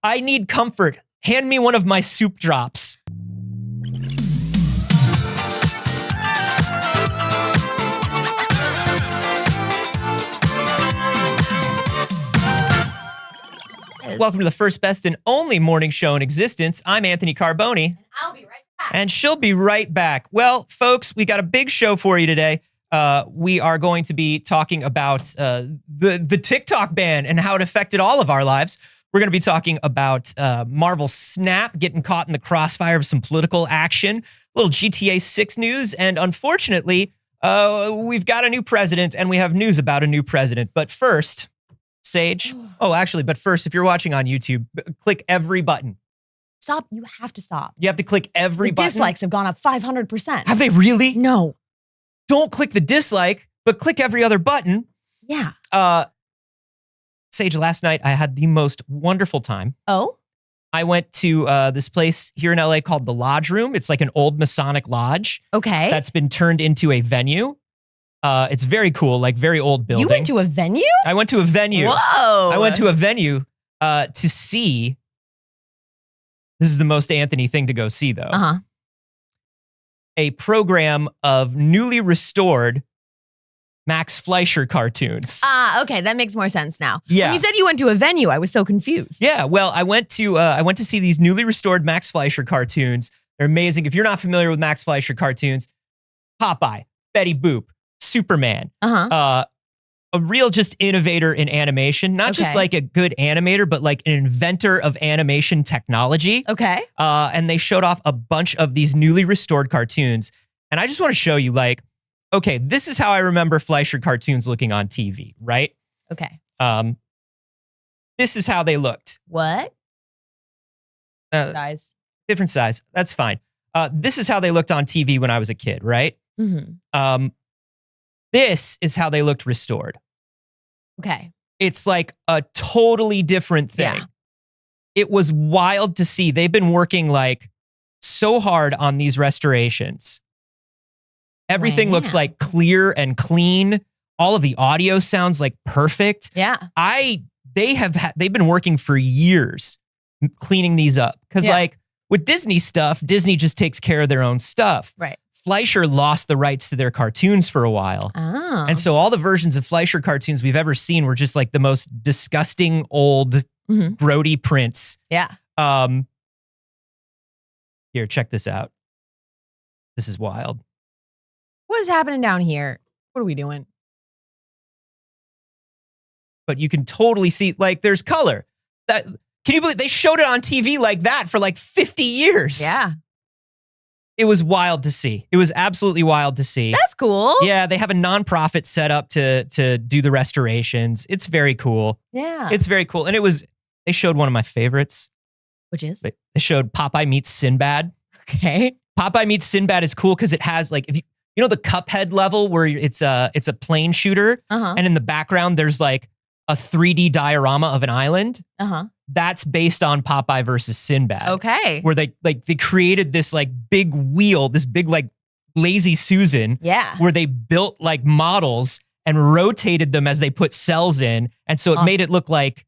I need comfort. Hand me one of my soup drops. Welcome to the first, best, and only morning show in existence. I'm Anthony Carboni. And I'll be right back. And she'll be right back. Well, folks, we got a big show for you today. We are going to be talking about the TikTok ban and how it affected all of our lives. We're going to be talking about Marvel Snap getting caught in the crossfire of some political action, a little GTA 6 news, and unfortunately, we've got a new president and we have news about a new president. But first, Saige. Oh, actually, but first, if you're watching on YouTube, click every button. Stop. You have to stop. You have to click every button. Dislikes have gone up 500%. Have they really? No. Don't click the dislike, but click every other button. Yeah. Saige, last night I had the most wonderful time. Oh? I went to this place here in LA called the Lodge Room. It's like an old Masonic lodge. Okay. That's been turned into a venue. It's very cool, like very old building. You went to a venue? I went to a venue. Whoa. I went to a venue to see. This is the most Anthony thing to go see, though. Uh-huh. A program of newly restored Max Fleischer cartoons. Okay, that makes more sense now. Yeah. When you said you went to a venue, I was so confused. Yeah, well, I went to see these newly restored Max Fleischer cartoons. They're amazing. If you're not familiar with Max Fleischer cartoons, Popeye, Betty Boop, Superman, Uh-huh. a real just innovator in animation, not just Okay. like a good animator, but like an inventor of animation technology. Okay. And they showed off a bunch of these newly restored cartoons. And I just want to show you, like, okay, this is how I remember Fleischer cartoons looking on TV, right? Okay. This is how they looked. What? Guys. Different size. That's fine. This is how they looked on TV when I was a kid, right? Mm-hmm. This is how they looked restored. Okay. It's like a totally different thing. Yeah. It was wild to see. They've been working like so hard on these restorations. Everything looks Man. like clear and clean. All of the audio sounds like perfect. Yeah. They've been working for years cleaning these up. Because Yeah. like with Disney stuff, Disney just takes care of their own stuff. Right. Fleischer lost the rights to their cartoons for a while. Oh. And so all the versions of Fleischer cartoons we've ever seen were just like the most disgusting old Mhm. grody prints. Yeah. Here, check this out. This is wild. What is happening down here? What are we doing? But you can totally see, like, there's color. Can you believe they showed it on TV like that for like 50 years? Yeah. It was wild to see. It was absolutely wild to see. That's cool. Yeah, they have a nonprofit set up to do the restorations. It's very cool. Yeah. It's very cool. And they showed one of my favorites. Which is? They showed Popeye meets Sinbad. Okay. Popeye meets Sinbad is cool because it has like, if you know the Cuphead level where it's a plane shooter, Uh-huh. and in the background there's like a 3D diorama of an island. Uh-huh. That's based on Popeye versus Sinbad. Okay. Where they created this like big wheel, this big like Lazy Susan, Yeah. where they built like models and rotated them as they put cells in. And so it made it look like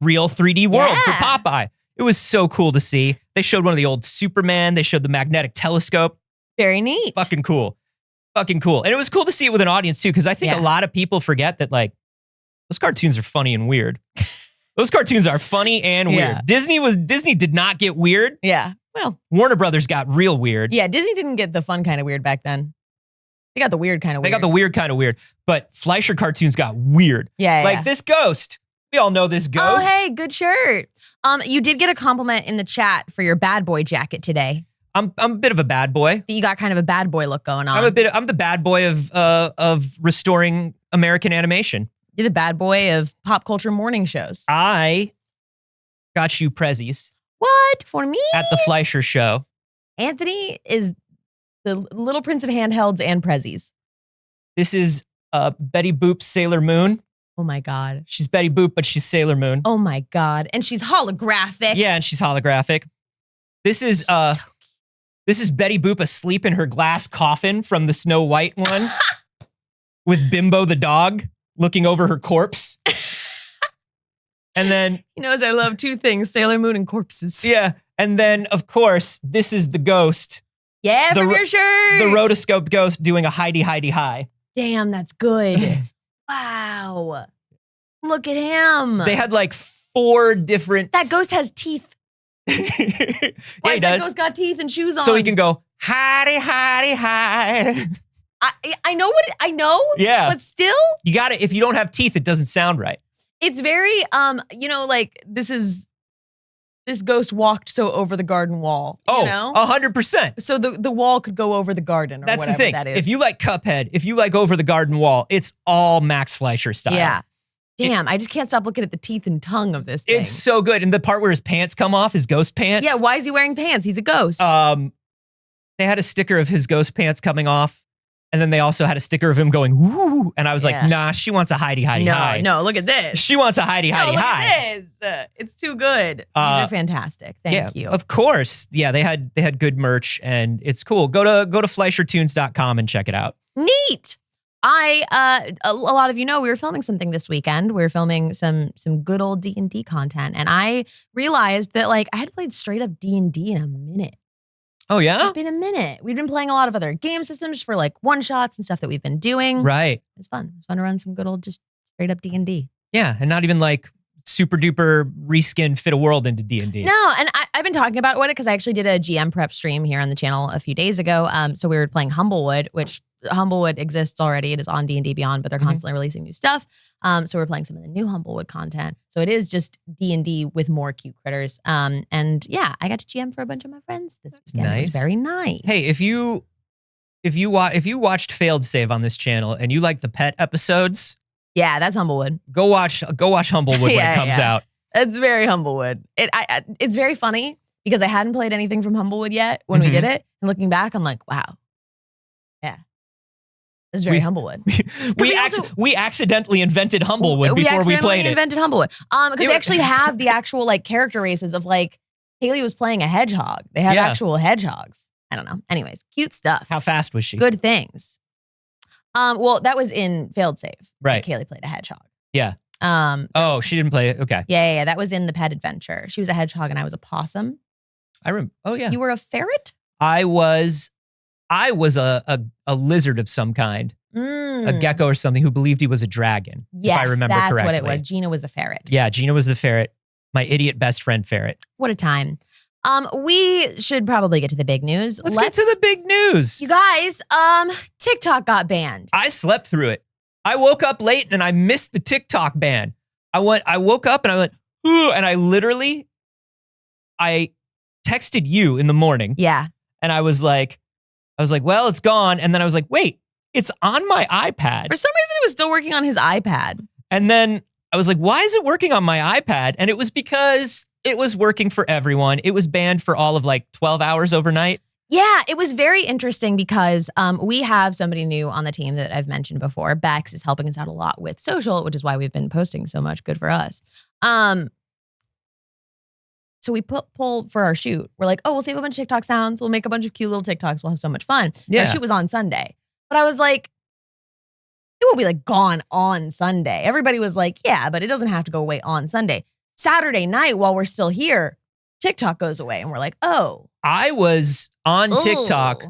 real 3D world for Yeah. Popeye. It was so cool to see. They showed one of the old Superman. They showed the magnetic telescope. Very neat. Fucking cool. Fucking cool. And it was cool to see it with an audience too, because I think Yeah. a lot of people forget that like those cartoons are funny and weird. Those cartoons are funny and weird. Yeah. Disney did not get weird. Yeah. Well, Warner Brothers got real weird. yeah, Disney didn't get the fun kind of weird back then. They got the weird kind of They weird. got the weird kind of weird. But Fleischer cartoons got weird. Yeah. Like this ghost. We all know this Oh, ghost. hey, good shirt. You did get a compliment in the chat for your bad boy jacket today. I'm a bit of a bad boy. You got kind of a bad boy look going on. I'm the bad boy of restoring American animation. You're the bad boy of pop culture morning shows. I got you prezzies What? For me? at the Fleischer show. Anthony is the little prince of handhelds and prezzies. This is Betty Boop's Sailor Moon. Oh my God. She's Betty Boop, but she's Sailor Moon. Oh my God. And she's holographic. Yeah, and she's holographic. This is this is Betty Boop asleep in her glass coffin from the Snow White one with Bimbo the dog looking over her corpse. And then, He knows I love two things, Sailor Moon and corpses. yeah. And then, of course, this is the ghost, Yeah, from your shirt. the rotoscope ghost doing a hidey, hidey, hi. Damn, that's good. Wow. Look at him. They had like 4 different. That ghost has teeth. Yeah, Why he has that does. ghost got teeth and shoes on? So he can go, hidey, hidey, hi. I know what I know. Yeah. But still, You got it. If you don't have teeth, it doesn't sound right. it's very like this ghost walked so over the garden wall. Oh, You know? 100%. So the wall could go over the garden or That's the whatever thing. that is. If you like Cuphead, if you like Over the Garden Wall, it's all Max Fleischer style. Yeah. Damn, I just can't stop looking at the teeth and tongue of this thing. It's so good. And the part where his pants come off, his ghost pants. Yeah, why is he wearing pants? He's a ghost. They had a sticker of his ghost pants coming off. And then they also had a sticker of him going, woo. And I was Yeah. like, nah, she wants a hidey, hidey, hi. No, look at this. She wants a hidey, No, hidey, look hi. at this. It's too good. These are fantastic. Thank you. Of course. Yeah, they had good merch and it's cool. Go to FleischerTunes.com and check it out. Neat. A lot of you know we were filming something this weekend. We were filming some good old D&D content, and I realized that like I had played straight up D&D in a minute. Oh, yeah? It's been a minute. We've been playing a lot of other game systems for like one shots and stuff that we've been doing. Right. It was fun. It was fun to run some good old just straight up D&D. Yeah, and not even like super duper reskin fit a world into D&D. No, and I've been talking about it because I actually did a GM prep stream here on the channel a few days ago. So we were playing Humblewood, which Humblewood exists already. It is on D&D Beyond, but they're constantly releasing new stuff. So we're playing some of the new Humblewood content. So it is just D&D with more cute critters. And yeah, I got to GM for a bunch of my friends this weekend. It was Nice. very nice. Hey, if you watched Failed Save on this channel and you like the pet episodes, Yeah, that's Humblewood. go watch Humblewood when Yeah, it comes yeah. out. It's very Humblewood. It's very funny because I hadn't played anything from Humblewood yet when we did it. And looking back, I'm like, wow. Yeah. It's very Humblewood. We accidentally invented Humblewood before we played it. Invented Humblewood. Because they actually have the actual like character races of like Haley was playing a hedgehog. They have actual hedgehogs. I don't know. Anyways, cute stuff. How fast was she? Good things. Well, that was in Failed Save. Right. Like Haley played a hedgehog. Yeah. Oh, she didn't play it. Okay. Yeah. That was in the Pet Adventure. She was a hedgehog and I was a possum. I remember. Oh yeah. You were a ferret? I was a lizard of some kind, a gecko or something who believed he was a dragon. Yes, if I remember that's correctly. what it was. Gina was the ferret. Yeah, Gina was the ferret. My idiot best friend ferret. What a time. We should probably get to the big news. Let's get to the big news. You guys, TikTok got banned. I slept through it. I woke up late and I missed the TikTok ban. I woke up and I went, ooh, and I texted you in the morning. Yeah. And I was like, well, it's gone. And then I was like, wait, it's on my iPad. For some reason, it was still working on his iPad. And then I was like, why is it working on my iPad? And it was because it was working for everyone. It was banned for all of like 12 hours overnight. Yeah, it was very interesting because we have somebody new on the team that I've mentioned before. Bex is helping us out a lot with social, which is why we've been posting so much. Good for us. So we pull for our shoot. We're like, oh, we'll save a bunch of TikTok sounds. We'll make a bunch of cute little TikToks. We'll have so much fun. Yeah. Our shoot was on Sunday. But I was like, it won't be like gone on Sunday. Everybody was like, yeah, but it doesn't have to go away on Sunday. Saturday night while we're still here, TikTok goes away. And we're like, oh. I was on TikTok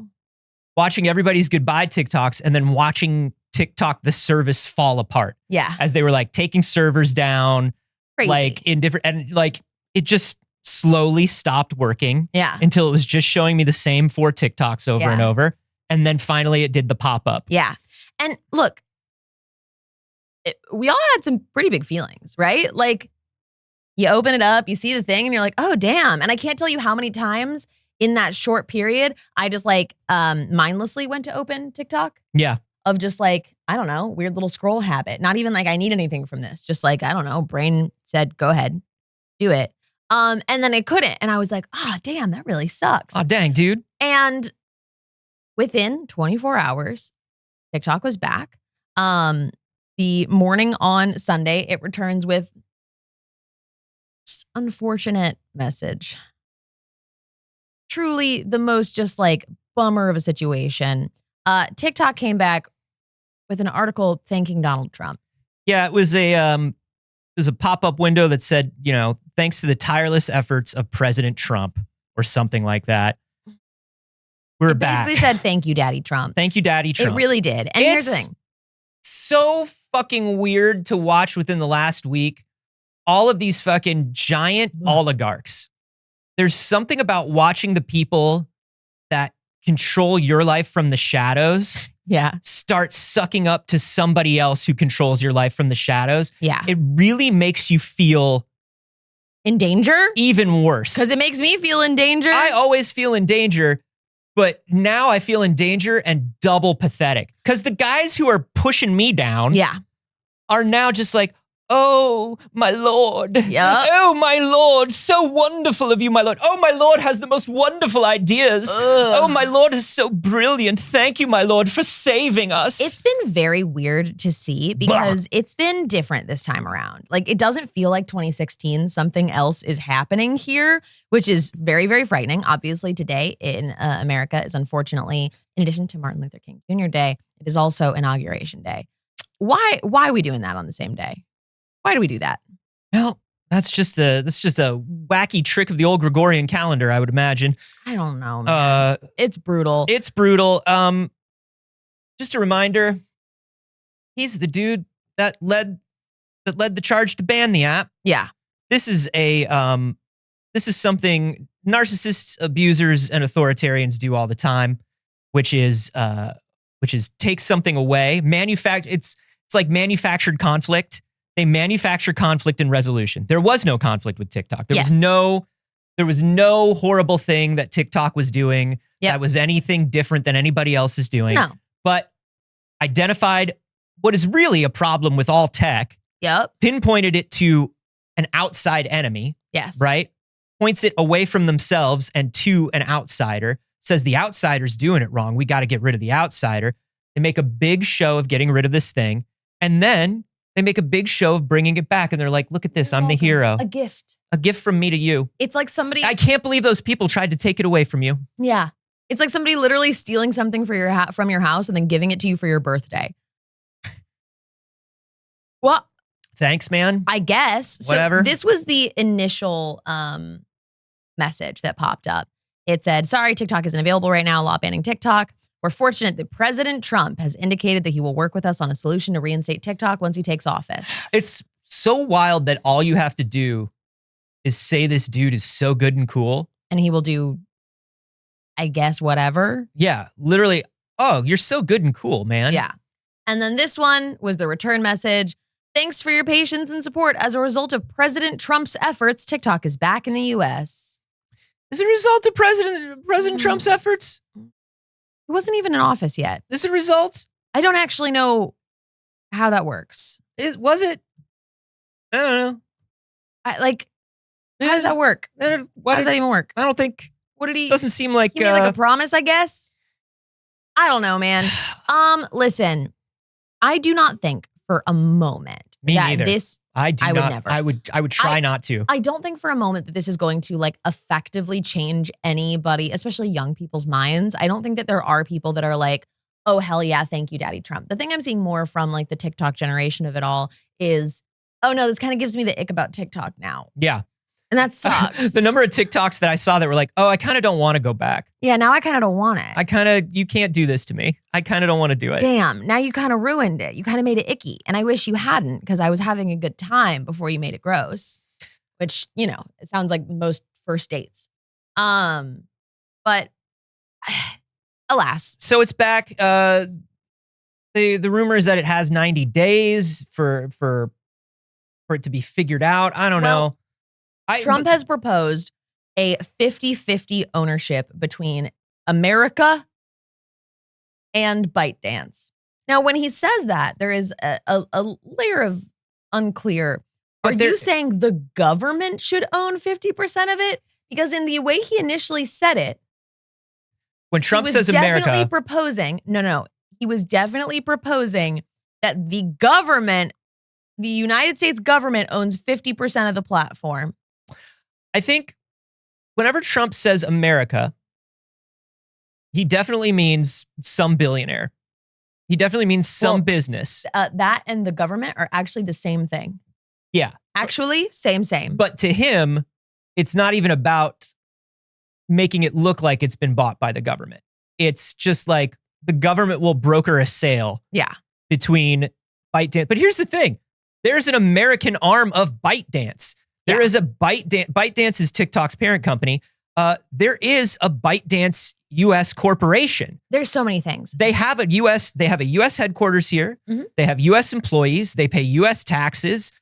watching everybody's goodbye TikToks and then watching TikTok, the service fall apart. Yeah. As they were like taking servers down. Crazy. Like in different, and like it just slowly stopped working. Yeah. Until it was just showing me the same 4 TikToks over and over. And then finally it did the pop-up. Yeah. And look, we all had some pretty big feelings, right? Like you open it up, you see the thing and you're like, oh, damn. And I can't tell you how many times in that short period, I just like mindlessly went to open TikTok. Yeah. Of just like, I don't know, weird little scroll habit. Not even like I need anything from this. Just like, I don't know, brain said, go ahead, do it. And then it couldn't. And I was like, damn, that really sucks. Oh, dang, dude. And within 24 hours, TikTok was back. The morning on Sunday, it returns with unfortunate message. Truly the most just like bummer of a situation. TikTok came back with an article thanking Donald Trump. Yeah, it was a there's a pop-up window that said, thanks to the tireless efforts of President Trump or something like that. We're back. Basically said, thank you, Daddy Trump. Thank you, Daddy Trump. It really did. And here's the thing. So fucking weird to watch within the last week. All of these fucking giant oligarchs. There's something about watching the people that control your life from the shadows start sucking up to somebody else who controls your life from the shadows. Yeah. It really makes you feel in danger? Even worse. Because it makes me feel in danger. I always feel in danger, but now I feel in danger and double pathetic. Because the guys who are pushing me down are now just like, oh, my Lord. Yep. Oh, my Lord. So wonderful of you, my Lord. Oh, my Lord has the most wonderful ideas. Ugh. Oh, my Lord is so brilliant. Thank you, my Lord, for saving us. It's been very weird to see because it's been different this time around. Like, it doesn't feel like 2016. Something else is happening here, which is very, very frightening. Obviously, today in America is unfortunately, in addition to Martin Luther King Jr. Day, it is also Inauguration Day. Why are we doing that on the same day? Why do we do that? Well, that's just a wacky trick of the old Gregorian calendar, I would imagine. I don't know, man. It's brutal. It's brutal. Just a reminder, he's the dude that led the charge to ban the app. Yeah. This is something narcissists, abusers, and authoritarians do all the time, which is take something away, it's like manufactured conflict. They manufacture conflict and resolution. There was no conflict with TikTok. There was no horrible thing that TikTok was doing that was anything different than anybody else is doing. No. But identified what is really a problem with all tech. Yep. Pinpointed it to an outside enemy. Yes. Right? Points it away from themselves and to an outsider. Says the outsider's doing it wrong. We got to get rid of the outsider. They make a big show of getting rid of this thing. And then they make a big show of bringing it back. And they're like, look at this. I'm the hero. A gift. A gift from me to you. It's like somebody... I can't believe those people tried to take it away from you. Yeah. It's like somebody literally stealing something from your house and then giving it to you for your birthday. Well... Thanks, man. I guess. Whatever. So this was the initial message that popped up. It said, sorry, TikTok isn't available right now. Law banning TikTok. We're fortunate that President Trump has indicated that he will work with us on a solution to reinstate TikTok once he takes office. It's so wild that all you have to do is say this dude is so good and cool. And he will do, I guess, whatever. Yeah, literally. Oh, you're so good and cool, man. Yeah. And then this one was the return message. Thanks for your patience and support. As a result of President Trump's efforts, TikTok is back in the U.S. As a result of President Trump's efforts? He wasn't even in office yet. Is it a result? I don't actually know how that works. Was it? I don't know. How does that work? How does that even work? I don't think. What did he? Doesn't seem like. He made like a promise, I guess. I don't know, man. Listen, I do not think for a moment Me that neither. this. I would not. never. I would try not to. I don't think for a moment that this is going to like effectively change anybody, especially young people's minds. I don't think that there are people that are like, oh, hell yeah, thank you, Daddy Trump. The thing I'm seeing more from like the TikTok generation of it all is, oh no, this kind of gives me the ick about TikTok now. Yeah. And that sucks. The number of TikToks that I saw that were like, oh, I kind of don't want to go back. Yeah, now I kind of don't want it. You can't do this to me. I kind of don't want to do it. Damn, now you kind of ruined it. You kind of made it icky. And I wish you hadn't because I was having a good time before you made it gross. Which, it sounds like most first dates. But alas. So it's back. The rumor is that it has 90 days for it to be figured out. I don't know. Trump has proposed a 50-50 ownership between America and ByteDance. Now, when he says that, there is a layer of unclear. Are you saying the government should own 50% of it? Because in the way he initially said it, when Trump says America, he was definitely proposing that the government, the United States government, owns 50% of the platform. I think whenever Trump says America, he definitely means some billionaire. He definitely means some business. That and the government are actually the same thing. Yeah. Actually, same. But to him, it's not even about making it look like it's been bought by the government. It's just like the government will broker a sale Yeah. between ByteDance. But here's the thing. There's an American arm of ByteDance. There is a ByteDance. ByteDance is TikTok's parent company. There is a ByteDance U.S. corporation. There's so many things. They have a U.S. headquarters here. Mm-hmm. They have U.S. employees. They pay U.S. taxes.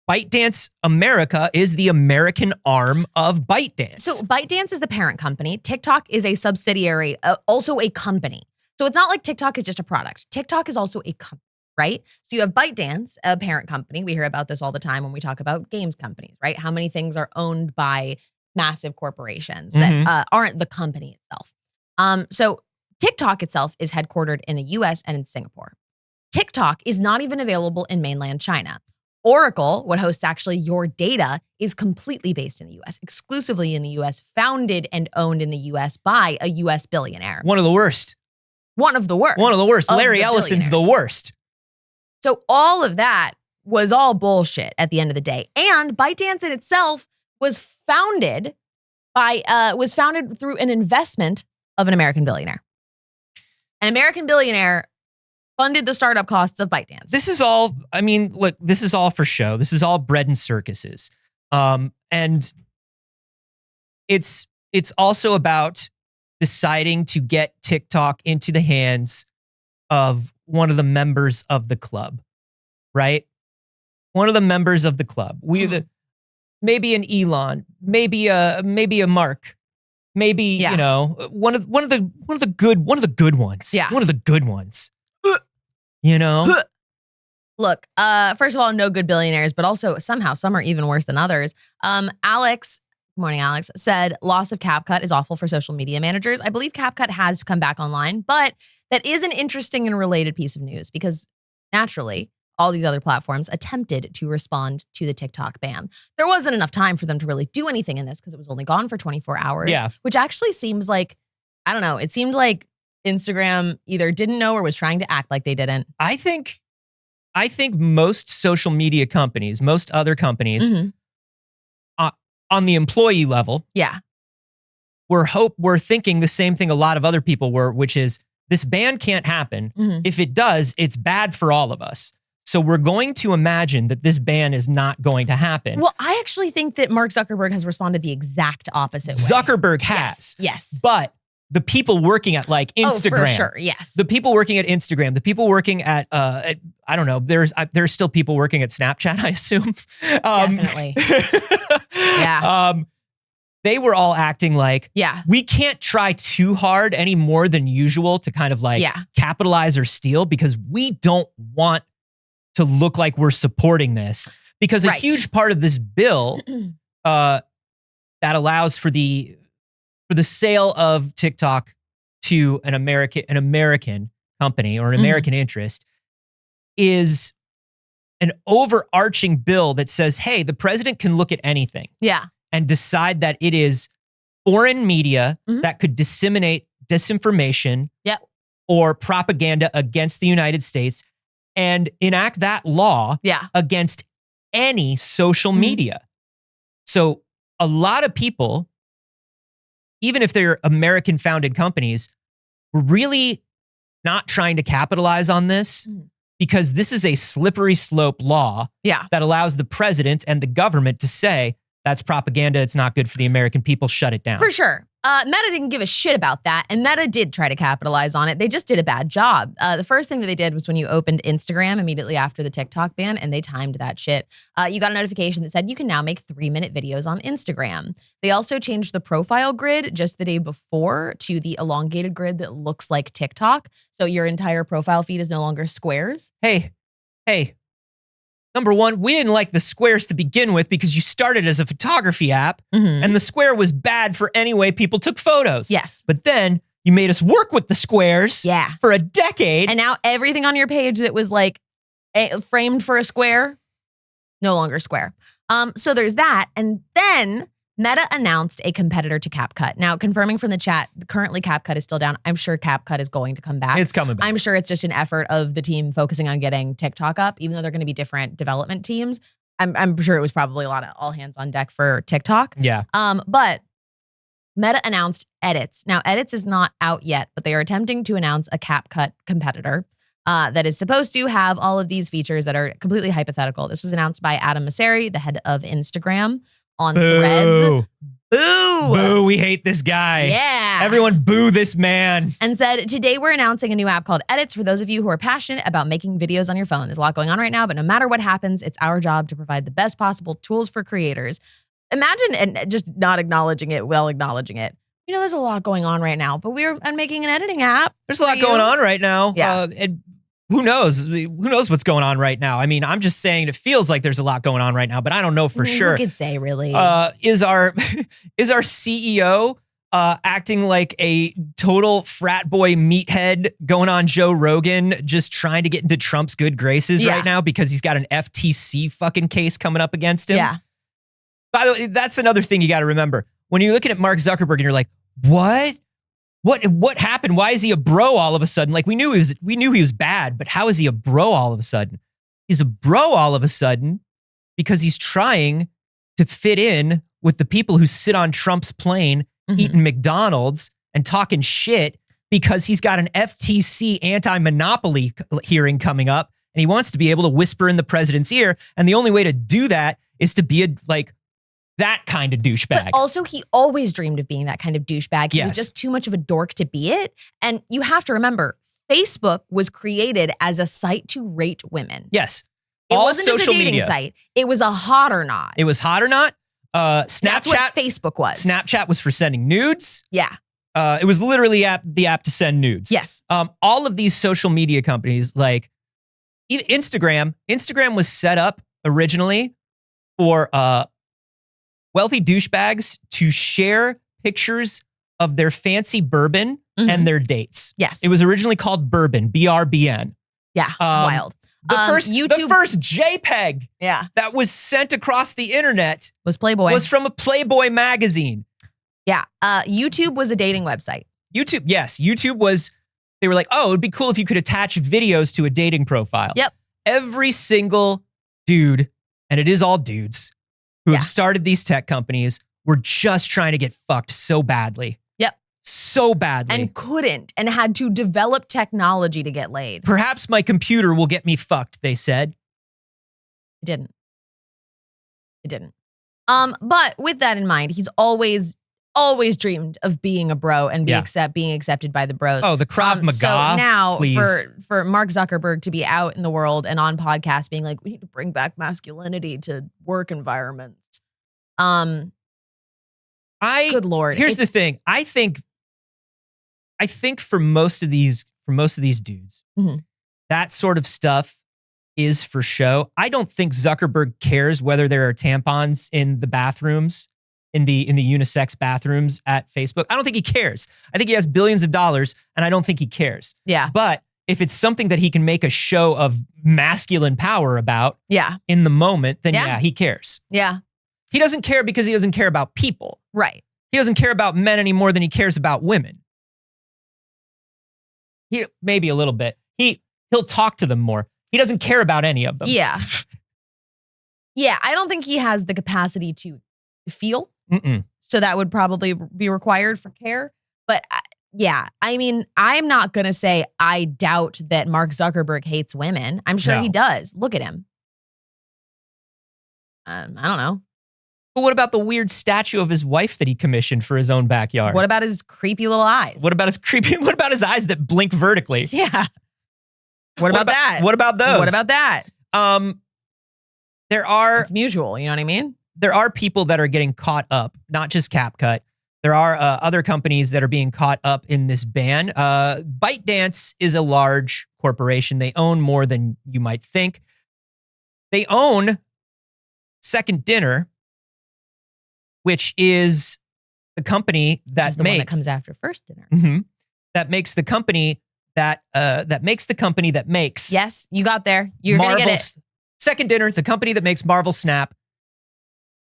ByteDance America is the American arm of ByteDance. So ByteDance is the parent company. TikTok is a subsidiary, also a company. So it's not like TikTok is just a product. TikTok is also a company, right? So you have ByteDance, a parent company. We hear about this all the time when we talk about games companies, right? How many things are owned by massive corporations that aren't the company itself. So TikTok itself is headquartered in the US and in Singapore. TikTok is not even available in mainland China. Oracle, what hosts actually your data, is completely based in the US, exclusively in the US, founded and owned in the US by a US billionaire. One of the worst. One of the worst. Larry Ellison's the worst. So all of that was all bullshit at the end of the day. And ByteDance in itself was founded through an investment of an American billionaire. An American billionaire funded the startup costs of ByteDance. This is all, I mean, look, this is all for show. This is all bread and circuses. And it's also about deciding to get TikTok into the hands of one of the members of the club, right? One of the members of the club. Maybe an Elon, maybe a Mark, maybe, you know, one of the good ones. Yeah. One of the good ones. You know? Look, first of all, no good billionaires, but also somehow some are even worse than others. Alex, good morning, Alex, said loss of CapCut is awful for social media managers. I believe CapCut has come back online, but that is an interesting and related piece of news because naturally, all these other platforms attempted to respond to the TikTok ban. There wasn't enough time for them to really do anything in this because it was only gone for 24 hours, which actually seems like, I don't know, it seemed like Instagram either didn't know or was trying to act like they didn't. I think most social media companies, most other companies, on the employee level, we're thinking the same thing a lot of other people were, which is this ban can't happen. If it does, it's bad for all of us. So we're going to imagine that this ban is not going to happen. Well, I actually think that Mark Zuckerberg has responded the exact opposite way. Zuckerberg has. Yes. But the people working at like Instagram. Oh, for sure, yes. The people working at Instagram, the people working at I don't know, there's still people working at Snapchat, I assume. Definitely. Yeah. They were all acting like, yeah, we can't try too hard any more than usual to kind of like capitalize or steal because we don't want to look like we're supporting this. Because a huge part of this bill that allows for the sale of TikTok to an American company or an American interest is an overarching bill that says, hey, the president can look at anything. Yeah. And decide that it is foreign media that could disseminate disinformation or propaganda against the United States and enact that law against any social media. So a lot of people, even if they're American-founded companies, were really not trying to capitalize on this because this is a slippery slope law that allows the president and the government to say, that's propaganda. It's not good for the American people. Shut it down. For sure. Meta didn't give a shit about that, and Meta did try to capitalize on it. They just did a bad job. The first thing that they did was when you opened Instagram immediately after the TikTok ban, and they timed that shit. You got a notification that said you can now make 3-minute videos on Instagram. They also changed the profile grid just the day before to the elongated grid that looks like TikTok. So your entire profile feed is no longer squares. Hey. Number one, we didn't like the squares to begin with because you started as a photography app and the square was bad for any way people took photos. Yes. But then you made us work with the squares for a decade. And now everything on your page that was like framed for a square, no longer square. So there's that. And then Meta announced a competitor to CapCut. Now, confirming from the chat, currently CapCut is still down. I'm sure CapCut is going to come back. It's coming back. I'm sure it's just an effort of the team focusing on getting TikTok up, even though they're going to be different development teams. I'm sure it was probably a lot of all hands on deck for TikTok. Yeah. But Meta announced Edits. Now, Edits is not out yet, but they are attempting to announce a CapCut competitor that is supposed to have all of these features that are completely hypothetical. This was announced by Adam Mosseri, the head of Instagram, on Threads. Boo! Boo, we hate this guy. Yeah. Everyone boo this man. And said, today we're announcing a new app called Edits for those of you who are passionate about making videos on your phone. There's a lot going on right now, but no matter what happens, it's our job to provide the best possible tools for creators. Imagine and just not acknowledging it while acknowledging it. There's a lot going on right now, but we're making an editing app. There's a lot going on right now. Yeah. And who knows? Who knows what's going on right now? I mean, I'm just saying it feels like there's a lot going on right now, but I don't know for sure. Who could say, really? Is our CEO acting like a total frat boy meathead going on Joe Rogan, just trying to get into Trump's good graces right now because he's got an FTC fucking case coming up against him? Yeah. By the way, that's another thing you got to remember. When you're looking at Mark Zuckerberg and you're like, what? What happened? Why is he a bro all of a sudden? Like we knew he was bad, but how is he a bro all of a sudden? He's a bro all of a sudden because he's trying to fit in with the people who sit on Trump's plane, eating McDonald's and talking shit because he's got an FTC anti-monopoly hearing coming up and he wants to be able to whisper in the president's ear. And the only way to do that is to be that kind of douchebag. But also, he always dreamed of being that kind of douchebag. He Yes. was just too much of a dork to be it. And you have to remember, Facebook was created as a site to rate women. Yes. It All wasn't just a social dating media. site. It was a hot or not. It was hot or not. That's what Snapchat. Facebook was. Snapchat was for sending nudes. Yeah. It was literally the app to send nudes. Yes. All of these social media companies, like Instagram was set up originally for wealthy douchebags to share pictures of their fancy bourbon and their dates. Yes. It was originally called Bourbon, BRBN. Yeah. Wild. The first JPEG Yeah. that was sent across the internet Was Playboy. was from a Playboy magazine. Yeah. YouTube was a dating website. YouTube, yes. YouTube was, they were like, oh, it'd be cool if you could attach videos to a dating profile. Yep. Every single dude, and it is all dudes, who have started these tech companies were just trying to get fucked so badly. Yep. So badly. And couldn't and had to develop technology to get laid. Perhaps my computer will get me fucked, they said. It didn't. It didn't. But with that in mind, he's always dreamed of being a bro and being accepted by the bros. Oh, the Krav Maga. So now please. for Mark Zuckerberg to be out in the world and on podcasts being like, we need to bring back masculinity to work environments. Good Lord. Here's the thing. I think for most of these dudes, that sort of stuff is for show. I don't think Zuckerberg cares whether there are tampons in the bathrooms, in the unisex bathrooms at Facebook. I don't think he cares. I think he has billions of dollars and I don't think he cares. Yeah. But if it's something that he can make a show of masculine power about in the moment, then he cares. Yeah. He doesn't care because he doesn't care about people. Right. He doesn't care about men any more than he cares about women. Maybe a little bit. He'll talk to them more. He doesn't care about any of them. Yeah. Yeah. I don't think he has the capacity to feel. So that would probably be required for care. But I mean, I'm not going to say I doubt that Mark Zuckerberg hates women. I'm sure he does. Look at him. I don't know. But what about the weird statue of his wife that he commissioned for his own backyard? What about his creepy little eyes? What about his eyes that blink vertically? Yeah. What about that? What about those? What about that? It's mutual, you know what I mean? There are people that are getting caught up, not just CapCut. There are other companies that are being caught up in this ban. ByteDance is a large corporation. They own more than you might think. They own Second Dinner, which is the company that one that comes after First Dinner. That makes the company that makes. Yes, you got there. You're going to get it. Second Dinner, the company that makes Marvel Snap,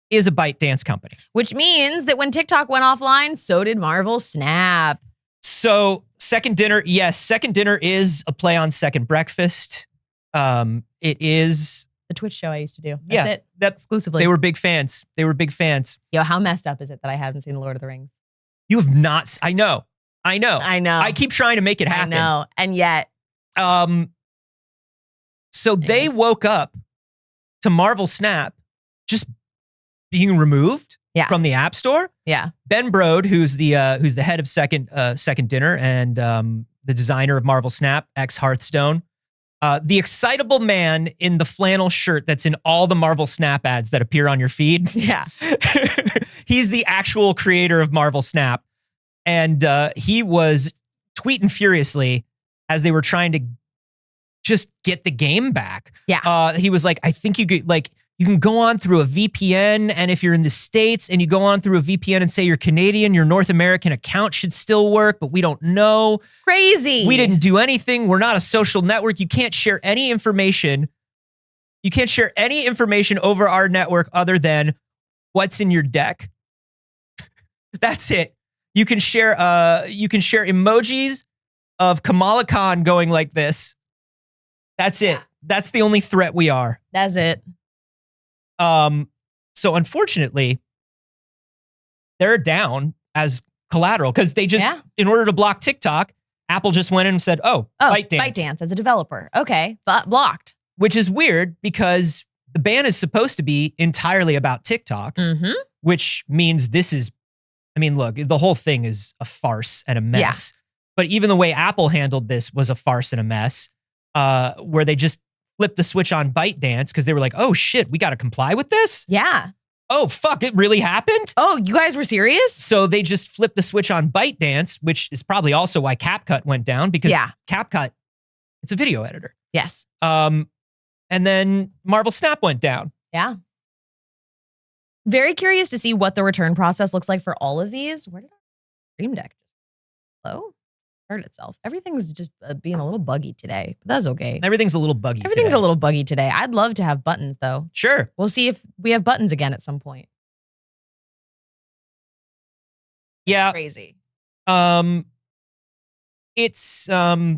is a ByteDance company. Which means that when TikTok went offline, so did Marvel Snap. So Second Dinner, yes, Second Dinner is a play on Second Breakfast. It is The Twitch show I used to do. That's it. That's Exclusively. They were big fans. They were big fans. Yo, how messed up is it that I haven't seen The Lord of the Rings? You have not. I know. I know. I keep trying to make it happen. I know. And yet. So they woke up to Marvel Snap just being removed from the App Store. Yeah. Ben Brode, who's the head of Second Dinner and the designer of Marvel Snap, ex Hearthstone, the excitable man in the flannel shirt that's in all the Marvel Snap ads that appear on your feed. Yeah. He's the actual creator of Marvel Snap. And he was tweeting furiously as they were trying to just get the game back. Yeah. He was like, I think you could, like, you can go on through a VPN, and if you're in the States and you go on through a VPN and say you're Canadian, your North American account should still work, but we don't know. Crazy. We didn't do anything. We're not a social network. You can't share any information. You can't share any information over our network other than what's in your deck. That's it. You can share emojis of Kamala Khan going like this. That's it. That's the only threat we are. That's it. So unfortunately, they're down as collateral because they just, in order to block TikTok, Apple just went in and said, ByteDance as a developer. Okay, but blocked. Which is weird because the ban is supposed to be entirely about TikTok, which means look, the whole thing is a farce and a mess. Yeah. But even the way Apple handled this was a farce and a mess, where they just flipped the switch on ByteDance because they were like, oh shit, we got to comply with this? Yeah. Oh, fuck, it really happened? Oh, you guys were serious? So they just flipped the switch on ByteDance, which is probably also why CapCut went down because CapCut, it's a video editor. Yes. And then Marvel Snap went down. Yeah. Very curious to see what the return process looks like for all of these. Where did our Stream Deck just hello? Hurt itself. Everything's just being a little buggy today, but that's okay. Everything's a little buggy Everything's a little buggy today. I'd love to have buttons though. Sure. We'll see if we have buttons again at some point. Yeah. Crazy. It's a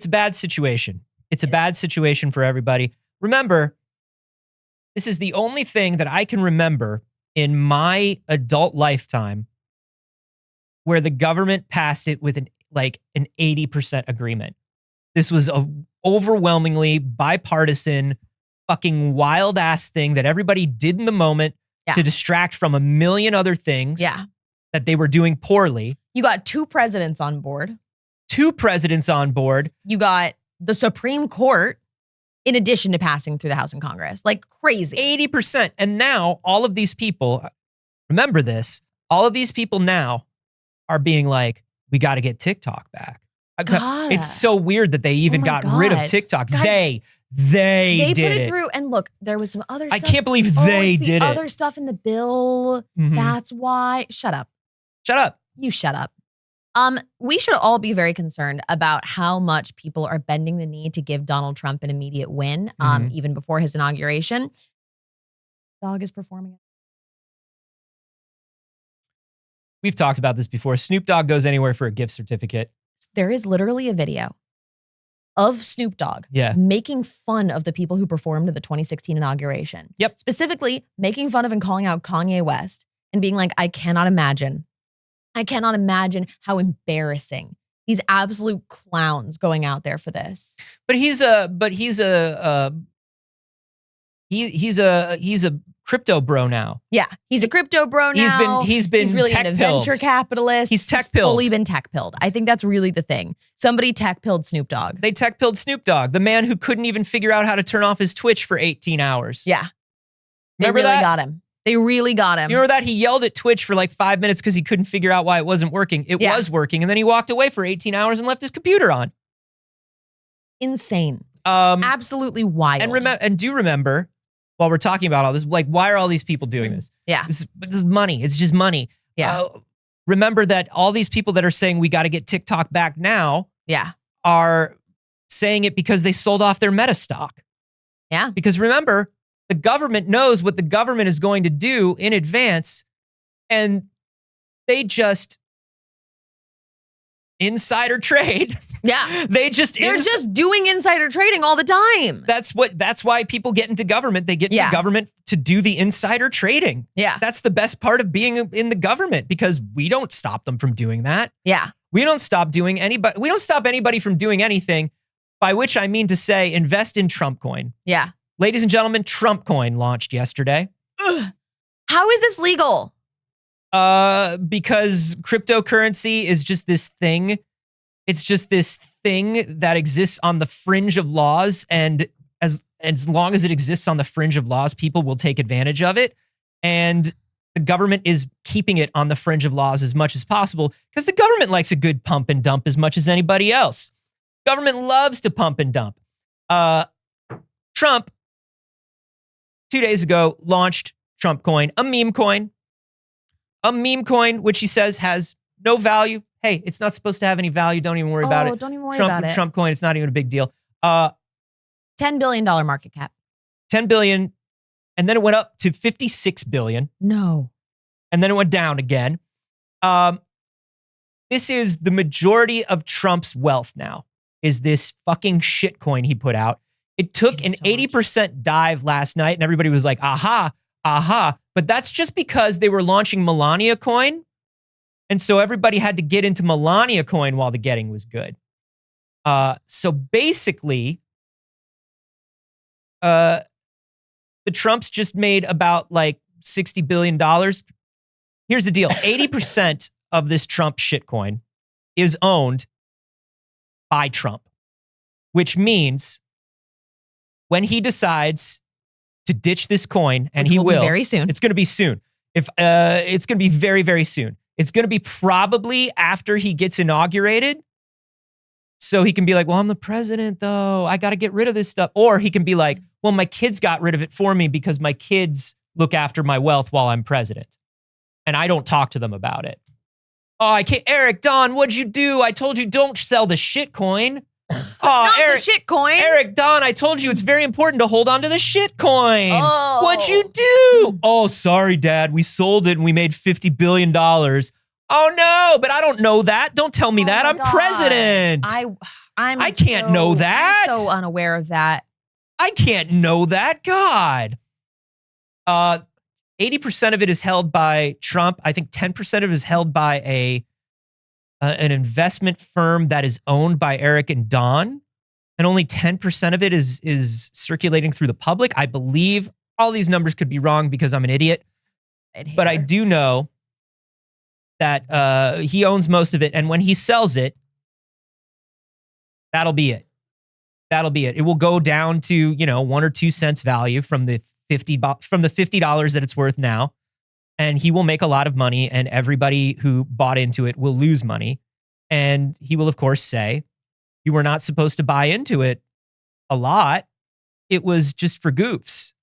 bad situation. It's a bad situation for everybody. Remember, this is the only thing that I can remember in my adult lifetime where the government passed it with an 80% agreement. This was a overwhelmingly bipartisan, fucking wild ass thing that everybody did in the moment to distract from a million other things that they were doing poorly. You got 2 presidents on board. 2 presidents on board. You got the Supreme Court in addition to passing through the House and Congress. Like crazy. 80%. And now all of these people, remember this, all of these people now are being like, we got to get TikTok back. It's so weird that they even got rid of TikTok. Guys, they did put it through. And look, there was some other stuff. I can't believe they did it. Other stuff in the bill. That's why. Shut up. Shut up. You shut up. We should all be very concerned about how much people are bending the knee to give Donald Trump an immediate win, even before his inauguration. Dog is performing. We've talked about this before. Snoop Dogg goes anywhere for a gift certificate. There is literally a video of Snoop Dogg making fun of the people who performed at the 2016 inauguration. Yep. Specifically, making fun of and calling out Kanye West and being like, I cannot imagine how embarrassing these absolute clowns going out there for this. But he's a crypto bro now. Yeah, he's a crypto bro now. He's been really tech into pilled. venture capitalist. He's tech pilled. Fully been tech pilled. I think that's really the thing. Somebody tech pilled Snoop Dogg. They tech pilled Snoop Dogg, the man who couldn't even figure out how to turn off his Twitch for 18 hours. Yeah. Remember they really that? got him. They really got him. You remember that? He yelled at Twitch for like 5 minutes because he couldn't figure out why it wasn't working. It was working. And then he walked away for 18 hours and left his computer on. Insane. Absolutely wild. And do remember, while we're talking about all this, like, why are all these people doing this? Yeah. This is money. It's just money. Yeah. Remember that all these people that are saying we got to get TikTok back now are saying it because they sold off their Meta stock. Yeah. Because remember, the government knows what the government is going to do in advance, and they just insider trade Yeah. They're just doing insider trading all the time. That's why people get into government. They get into government to do the insider trading. Yeah. That's the best part of being in the government, because we don't stop them from doing that. Yeah. We don't stop anybody from doing anything, by which I mean to say invest in Trump coin. Yeah. Ladies and gentlemen, Trump coin launched yesterday. Ugh. How is this legal? Because cryptocurrency is just this thing. It's just this thing that exists on the fringe of laws, and as long as it exists on the fringe of laws, people will take advantage of it. And the government is keeping it on the fringe of laws as much as possible, because the government likes a good pump and dump as much as anybody else. Government loves to pump and dump. Trump, 2 days ago, launched Trump coin, a meme coin, which he says has no value. Hey, it's not supposed to have any value. Don't even worry about it. Don't even worry about it. Trump coin, it's not even a big deal. $10 billion market cap. 10 billion. And then it went up to 56 billion. No. And then it went down again. This is the majority of Trump's wealth now, is this fucking shit coin he put out. It took an 80% dive last night, and everybody was like, aha. But that's just because they were launching Melania coin. And so everybody had to get into Melania coin while the getting was good. So basically, the Trumps just made about like $60 billion. Here's the deal. 80% of this Trump shitcoin is owned by Trump, which means when he decides to ditch this coin, and he will very soon. It's going to be soon. It's going to be very, very soon. It's going to be probably after he gets inaugurated. So he can be like, well, I'm the president, though. I got to get rid of this stuff. Or he can be like, well, my kids got rid of it for me because my kids look after my wealth while I'm president. And I don't talk to them about it. Oh, I can't. Eric, Don, what'd you do? I told you don't sell the shit coin. Oh, Not Eric, the shit coin. Eric, Don, I told you it's very important to hold on to the shit coin. Oh. What'd you do? Oh, sorry, Dad. We sold it and we made $50 billion. Oh, no, but I don't know that. Don't tell me that. I'm president. I can't know that. I'm so unaware of that. I can't know that. God. 80% of it is held by Trump. I think 10% of it is held by an investment firm that is owned by Eric and Don. And only 10% of it is circulating through the public. I believe all these numbers could be wrong because I'm an idiot. But I do know that he owns most of it. And when he sells it, that'll be it. That'll be it. It will go down to, 1 or 2 cents value from the $50 that it's worth now. And he will make a lot of money, and everybody who bought into it will lose money. And he will, of course, say, you were not supposed to buy into it a lot. It was just for goofs.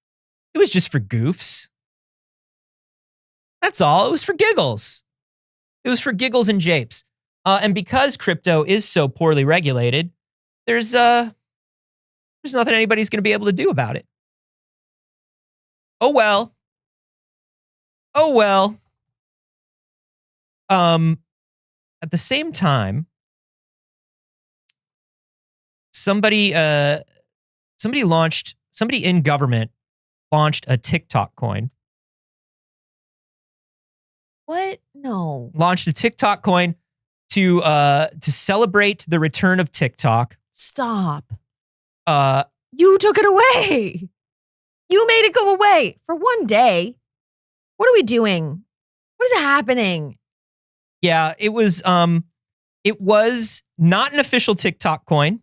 It was just for goofs. That's all. It was for giggles. It was for giggles and japes. And because crypto is so poorly regulated, there's nothing anybody's going to be able to do about it. Oh, well. At the same time, somebody in government launched a TikTok coin. What? No. Launched a TikTok coin to celebrate the return of TikTok. Stop. You took it away. You made it go away for one day. What are we doing? What is happening? Yeah, it was not an official TikTok coin.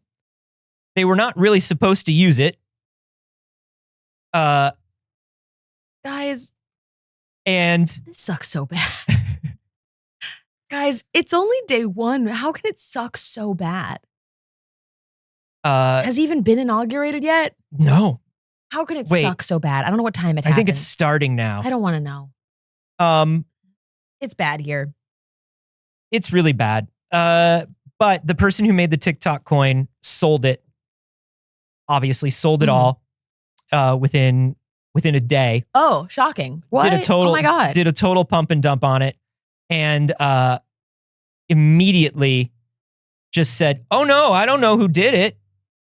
They were not really supposed to use it. Guys. And this sucks so bad. Guys, it's only day one. How can it suck so bad? Has he even been inaugurated yet? No. How can it suck so bad? I don't know what time it happened. I think it's starting now. I don't want to know. It's bad here. It's really bad. But the person who made the TikTok coin sold it. Obviously sold it all within a day. Oh, shocking. What? Oh my God. Did a total pump and dump on it. And immediately just said, "Oh no, I don't know who did it.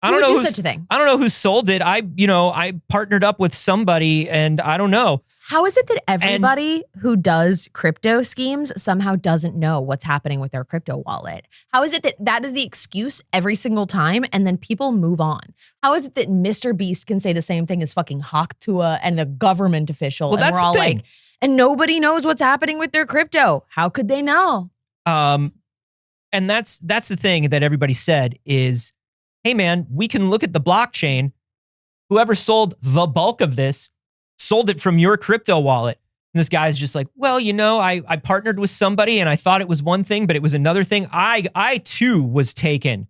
I don't know who such a thing. I don't know who sold it. I partnered up with somebody and I don't know." How is it that everybody who does crypto schemes somehow doesn't know what's happening with their crypto wallet? How is it that that is the excuse every single time and then people move on? How is it that Mr. Beast can say the same thing as fucking Hawktua and the government official? Well, and that's we're all the thing. like, and nobody knows what's happening with their crypto. How could they know? And that's the thing that everybody said is, hey man, we can look at the blockchain. Whoever sold the bulk of this sold it from your crypto wallet. And this guy's just like, well, I partnered with somebody and I thought it was one thing, but it was another thing. I too was taken.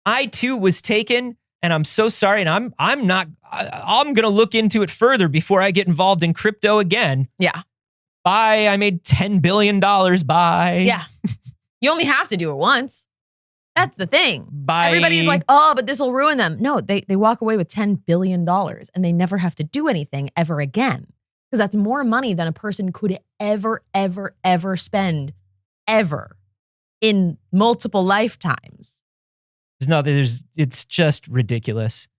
And I'm so sorry. And I'm going to look into it further before I get involved in crypto again. Yeah. Bye. I made $10 billion. Bye. Yeah. You only have to do it once. That's the thing. Bye. Everybody's like, oh, but this will ruin them. No, they walk away with $10 billion and they never have to do anything ever again. Because that's more money than a person could ever, ever, ever spend ever in multiple lifetimes. It's just ridiculous.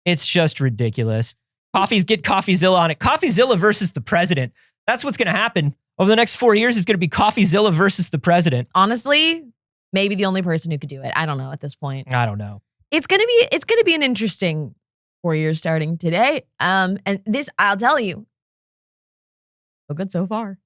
It's just ridiculous. Get CoffeeZilla on it. CoffeeZilla versus the president. That's what's going to happen. Over the next 4 years, it's going to be CoffeeZilla versus the president. Honestly, maybe the only person who could do it. I don't know at this point. I don't know. It's gonna be an interesting 4 years starting today. And this, I'll tell you, so good so far.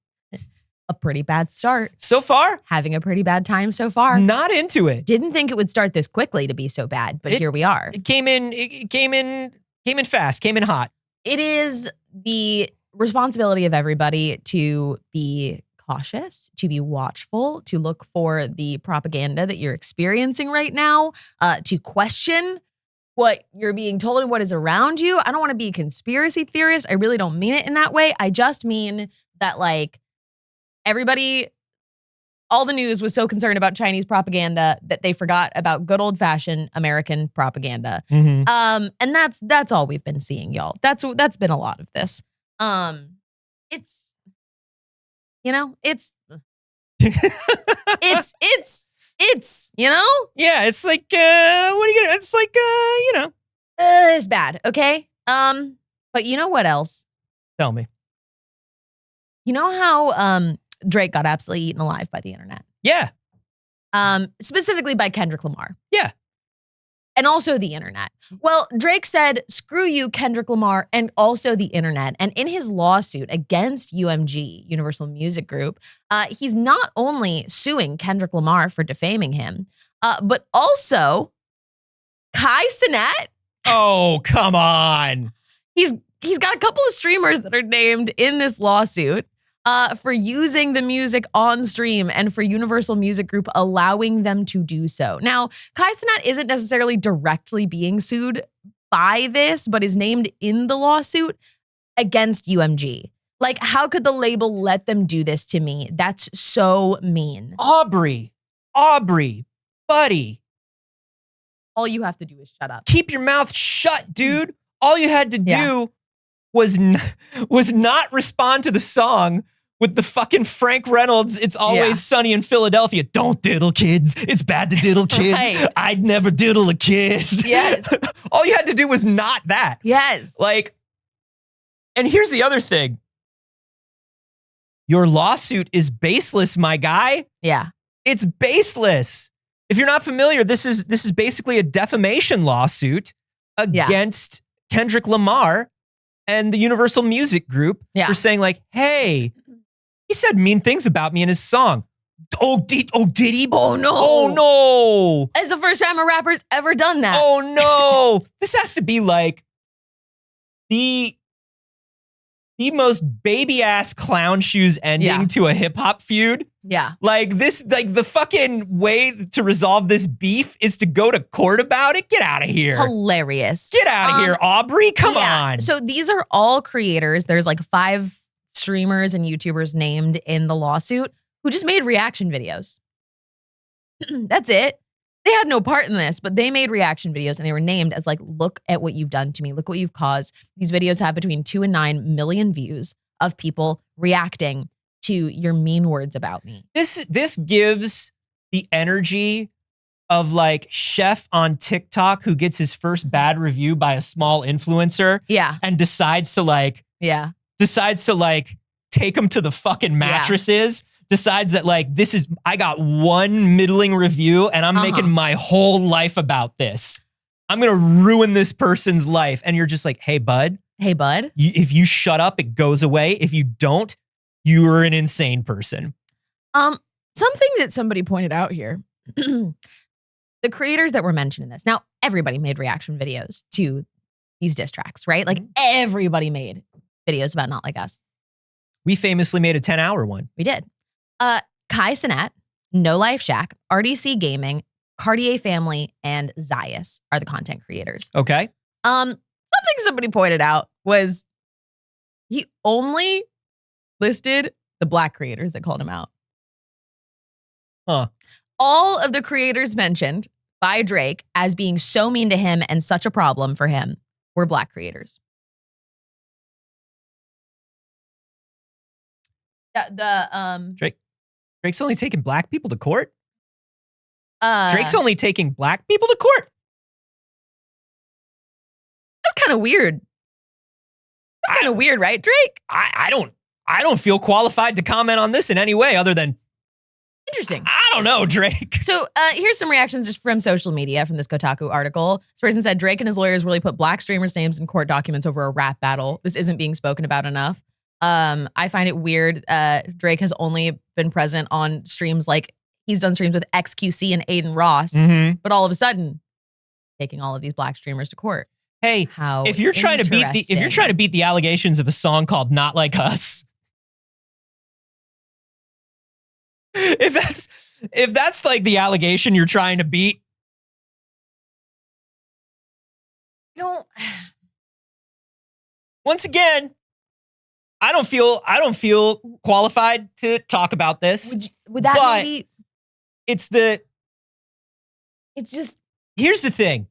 A pretty bad start. So far? Having a pretty bad time so far. Not into it. Didn't think it would start this quickly to be so bad, but here we are. It came in fast, came in hot. It is the responsibility of everybody to be cautious, to be watchful, to look for the propaganda that you're experiencing right now, to question what you're being told and what is around you. I don't want to be a conspiracy theorist. I really don't mean it in that way. I just mean that everybody, all the news was so concerned about Chinese propaganda that they forgot about good old fashioned American propaganda. Mm-hmm. And that's all we've been seeing, y'all. That's been a lot of this. It's Yeah, it's like, what are you gonna, it's like, it's bad, okay? But you know what else? Tell me. You know how Drake got absolutely eaten alive by the internet? Yeah. Specifically by Kendrick Lamar. Yeah. And also the internet. Well, Drake said, screw you, Kendrick Lamar, and also the internet. And in his lawsuit against UMG, Universal Music Group, he's not only suing Kendrick Lamar for defaming him, but also Kai Cenat. Oh, come on. He's got a couple of streamers that are named in this lawsuit for using the music on stream and for Universal Music Group allowing them to do so. Now, Kai Cenat isn't necessarily directly being sued by this, but is named in the lawsuit against UMG. Like, how could the label let them do this to me? That's so mean. Aubrey, buddy. All you have to do is shut up. Keep your mouth shut, dude. All you had to do was not respond to the song with the fucking Frank Reynolds, It's Always Sunny in Philadelphia. Don't diddle kids. It's bad to diddle kids. Right. I'd never diddle a kid. Yes. All you had to do was not that. Yes. And here's the other thing. Your lawsuit is baseless, my guy. Yeah. It's baseless. If you're not familiar, this is basically a defamation lawsuit against Kendrick Lamar and the Universal Music Group for saying hey, he said mean things about me in his song. Oh, did he? Oh, no. Oh, no. It's the first time a rapper's ever done that. Oh, no. This has to be the most baby-ass clown shoes ending to a hip-hop feud. Yeah. The fucking way to resolve this beef is to go to court about it? Get out of here. Hilarious. Get out of here, Aubrey. Come on. So these are all creators. There's 5 streamers and YouTubers named in the lawsuit who just made reaction videos. That's it. They had no part in this, but they made reaction videos and they were named as look at what you've done to me. Look what you've caused. These videos have between 2 and 9 million views of people reacting to your mean words about me. This gives the energy of like chef on TikTok who gets his first bad review by a small influencer Yeah. and decides to like take him to the fucking mattresses, decides that like, I got one middling review and I'm making my whole life about this. I'm going to ruin this person's life. And you're just like, hey, bud. If you shut up, it goes away. If you don't, you're an insane person. Something that somebody pointed out here, the creators that were mentioned in this. Now, everybody made reaction videos to these diss tracks, right? Like everybody made videos about Not Like Us. We famously made a 10-hour one. We did. Kai Cenat, No Life Shack, RDC Gaming, Cartier Family, and Zayas are the content creators. Okay. Something somebody pointed out was he only listed the Black creators that called him out. Huh. All of the creators mentioned by Drake as being so mean to him and such a problem for him were Black creators. Drake's only taking Black people to court? Drake's only taking Black people to court? That's kind of weird. That's kind of weird, right, Drake? I don't feel qualified to comment on this in any way other than interesting. I don't know, Drake. So here's some reactions just from social media from this Kotaku article. This person said, Drake and his lawyers really put Black streamers' names in court documents over a rap battle. This isn't being spoken about enough. I find it weird. Drake has only been present on streams like he's done streams with XQC and Aiden Ross, but all of a sudden taking all of these Black streamers to court. Hey, if you're trying to beat the allegations of a song called Not Like Us, if that's like the allegation you're trying to beat, once again, I don't feel qualified to talk about this. Would that but maybe? It's just. Here's the thing.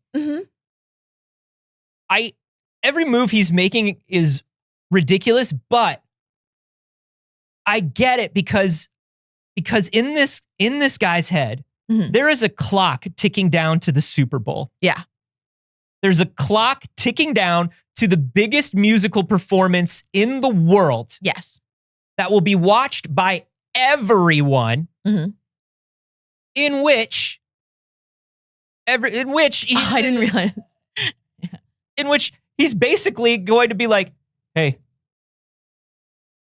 Every move he's making is ridiculous, but I get it because in this guy's head, there is a clock ticking down to the Super Bowl. Yeah. There's a clock ticking down to the biggest musical performance in the world. Yes. That will be watched by everyone. In which I didn't realize. In which he's basically going to be like, hey,